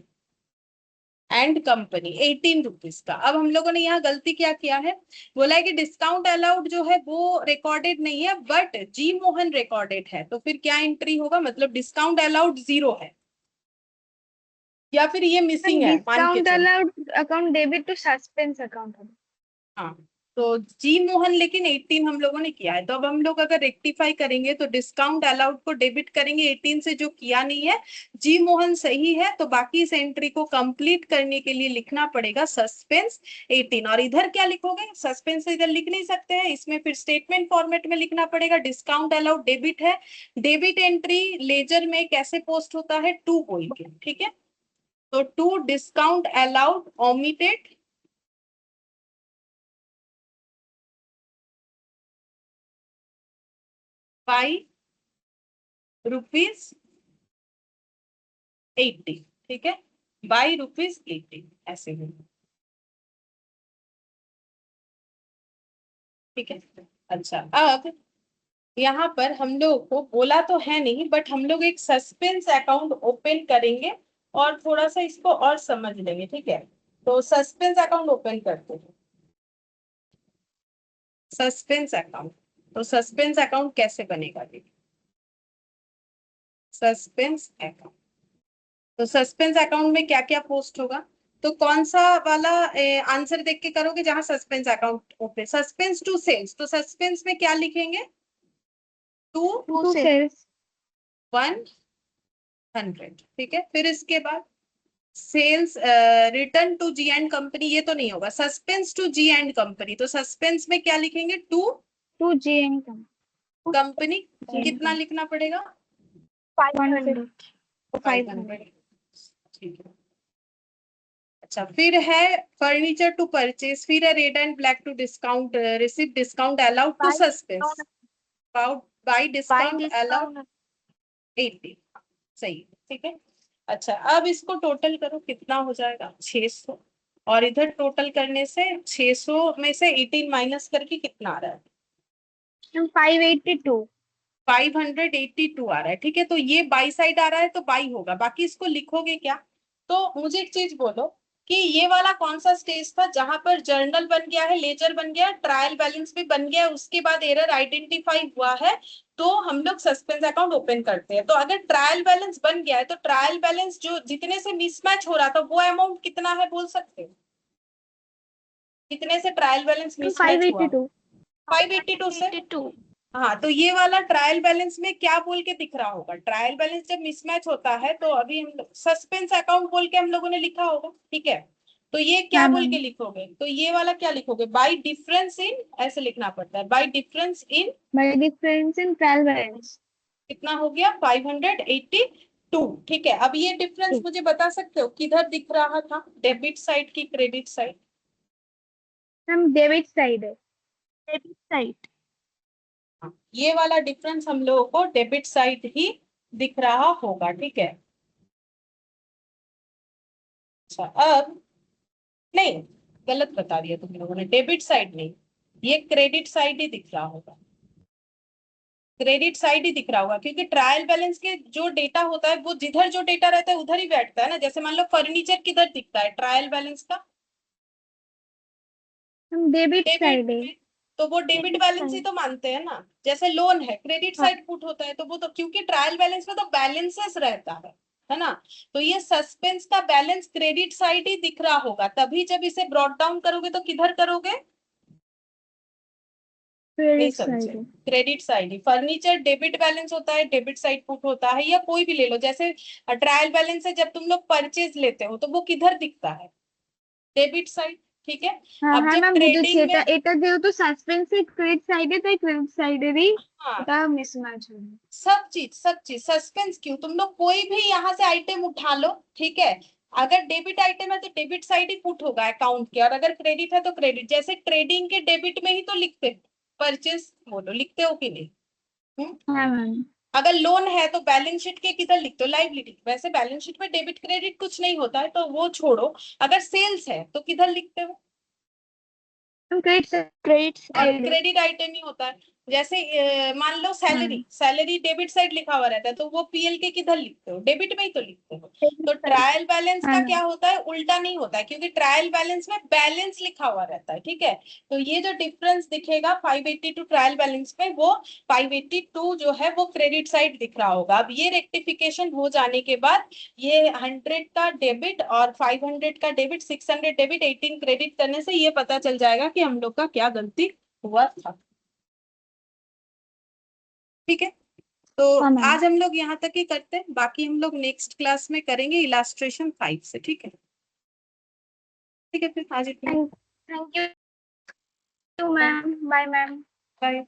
and company, 18 rupees का। अब हम लोगों ने यहाँ गलती क्या किया है? बोला है कि डिस्काउंट अलाउड जो है वो रिकॉर्डेड नहीं है, बट जी मोहन रिकॉर्डेड है। तो फिर क्या एंट्री होगा? मतलब डिस्काउंट अलाउड 0 है, या फिर ये मिसिंग है, मान के डिस्काउंट चलो। Allowed account debit to suspense account है। हाँ, तो जी मोहन लेकिन 18 हम लोगों ने किया है, तो अब हम लोग अगर रेक्टिफाई करेंगे तो डिस्काउंट अलाउड को डेबिट करेंगे 18 से, जो किया नहीं है। जी मोहन सही है, तो बाकी इस एंट्री को कंप्लीट करने के लिए लिखना पड़ेगा सस्पेंस 18। और इधर क्या लिखोगे? सस्पेंस इधर लिख नहीं सकते हैं, इसमें फिर स्टेटमेंट फॉर्मेट में लिखना पड़ेगा। डिस्काउंट अलाउड डेबिट है, डेबिट एंट्री लेजर में कैसे पोस्ट होता है? टू बोल के, ठीक है। तो to discount allowed omitted by rupees 80, ठीक है, बाई रुपीज 80 ऐसे ही, ठीक है। अच्छा, अब यहाँ पर हम लोग को बोला तो है नहीं, बट हम लोग एक सस्पेंस अकाउंट ओपन करेंगे और थोड़ा सा इसको और समझ लेंगे, ठीक है। तो सस्पेंस अकाउंट ओपन करते हैं, सस्पेंस अकाउंट। तो सस्पेंस अकाउंट कैसे बनेगा? देखिए, सस्पेंस अकाउंट, तो सस्पेंस अकाउंट में क्या क्या पोस्ट होगा? तो कौन सा वाला आंसर देख के करोगे जहां suspense account open? Suspense to sales, तो सस्पेंस में क्या लिखेंगे? टू टू सेल्स 100, ठीक है। फिर इसके बाद sales return to G and company, ये तो नहीं होगा। Suspense to G and company, तो सस्पेंस में क्या लिखेंगे? To to G and company, कितना लिखना पड़ेगा? 500 500, ठीक है। अच्छा, फिर है फर्नीचर टू परचेज, फिर है Red and black to discount receipt, discount allowed to suspense by discount allowed 80, सही, ठीक है। अच्छा, अब इसको टोटल करो, कितना हो जाएगा? 600। और इधर टोटल करने से 600 में से 18 माइनस करके कितना आ रहा है? 582 582 आ रहा है, ठीक है। तो ये बाई साइड आ रहा है तो बाई होगा, बाकी इसको लिखोगे क्या? तो मुझे एक चीज बोलो कि ये वाला कौन सा स्टेज था जहां पर जर्नल बन गया है, लेजर बन गया, ट्रायल बैलेंस भी बन गया, उसके बाद एरर आइडेंटिफाई हुआ है, तो हम लोग सस्पेंस अकाउंट ओपन करते हैं। तो अगर ट्रायल बैलेंस बन गया है तो ट्रायल बैलेंस जो जितने से मिसमैच हो रहा था वो अमाउंट कितना है बोल सकते हो? कितने से ट्रायल बैलेंस मिसमैच हुआ? 582 से। हाँ, तो ये वाला ट्रायल बैलेंस में क्या बोल के दिख रहा होगा? ट्रायल बैलेंस जब मिसमैच होता है तो अभी हम सस्पेंस अकाउंट बोल के हम लोगों ने लिखा होगा, ठीक है। तो ये क्या हाँ, बोल मैम। के लिखोगे, तो ये वाला क्या लिखोगे, बाय डिफरेंस इन, ऐसे लिखना पड़ता है, bye difference in by difference in trial balance. कितना हो गया 582। ठीक है, अब ये डिफरेंस ठीक। मुझे बता सकते हो किधर दिख रहा था, डेबिट साइड की credit side? Ma'am debit side है, डेबिट साइड। ये वाला डिफरेंस हम लोगों को डेबिट साइड ही दिख रहा होगा। ठीक है, अच्छा अब नहीं, गलत बता दिया तुम लोगों ने, डेबिट साइड नहीं, ये क्रेडिट साइड ही दिख रहा होगा, क्रेडिट साइड ही दिख रहा होगा, क्योंकि ट्रायल बैलेंस के जो डेटा होता है वो जिधर जो डेटा रहता है उधर ही बैठता है ना। जैसे मान लो फर्नीचर किधर दिखता है ट्रायल बैलेंस का, हम डेबिट डेबिट साइड है। में, तो वो डेबिट डेबिट बैलेंस ही साइड। तो मानते हैं ना। जैसे लोन है, क्रेडिट हाँ। साइड पुट होता है, तो वो तो क्योंकि ट्रायल बैलेंस में तो बैलेंसेस रहता है ना। तो ये सस्पेंस का बैलेंस क्रेडिट साइड ही दिख रहा होगा, तभी जब इसे ब्रॉट डाउन करोगे तो किधर करोगे, नहीं क्रेडिट समझे, साइड है। क्रेडिट साइड ही। फर्नीचर डेबिट बैलेंस होता है, डेबिट साइड पुट होता है, या कोई भी ले लो, जैसे ट्रायल बैलेंस है जब तुम लोग परचेज लेते हो तो वो किधर दिखता है, डेबिट साइड। ठीक है, হ্যাঁ अब হ্যাঁ जब ম্যাম বুঝেছি, ट्रेडिंग এটা में, এটা যেহেতু সাসপেন্সের ক্রেডিট সাইডে তাই ক্রেডিট সাইডেরই हाँ এটা মিসম্যাচ হবে। सब चीज सस्पेंस क्यों, तुम लोग कोई भी यहाँ से आइटम उठा लो, ठीक है, अगर डेबिट आइटम है तो डेबिट साइड ही पुट होगा अकाउंट के, और अगर क्रेडिट है तो क्रेडिट। जैसे ट्रेडिंग के डेबिट में ही तो लिखते हो, परचेस बोलो, लिखते हो कि नहीं? হ্যাঁ ম্যাম। अगर लोन है तो बैलेंस शीट के किधर लिखते हो, लाइबिलिटी। वैसे बैलेंस शीट में डेबिट क्रेडिट कुछ नहीं होता है तो वो छोड़ो। अगर सेल्स है तो किधर लिखते हो, क्रेडिट साइड। क्रेडिट आइटम ही होता है। जैसे मान लो सैलरी, सैलरी डेबिट साइड लिखा हुआ रहता है तो वो पीएल के किधर लिखते हो, डेबिट में ही तो लिखते हो। तो ट्रायल बैलेंस का क्या होता है, उल्टा नहीं होता है, क्योंकि ट्रायल बैलेंस में बैलेंस लिखा हुआ रहता है। ठीक है, तो ये जो डिफरेंस दिखेगा 582 ट्रायल बैलेंस में, वो 582 जो है वो क्रेडिट साइड दिख रहा होगा। अब ये रेक्टिफिकेशन हो जाने के बाद ये 100 का डेबिट और 500 का डेबिट, 600 डेबिट 18 क्रेडिट करने से ये पता चल जाएगा कि हम लोग का क्या गलती हुआ था। ठीक है, तो हाँ मैम। आज हम लोग यहाँ तक ही करते हैं, बाकी हम लोग नेक्स्ट क्लास में करेंगे इलास्ट्रेशन 5 से। ठीक है, ठीक है, फिर आज इतना। Thank you ma'am. Bye ma'am. Bye.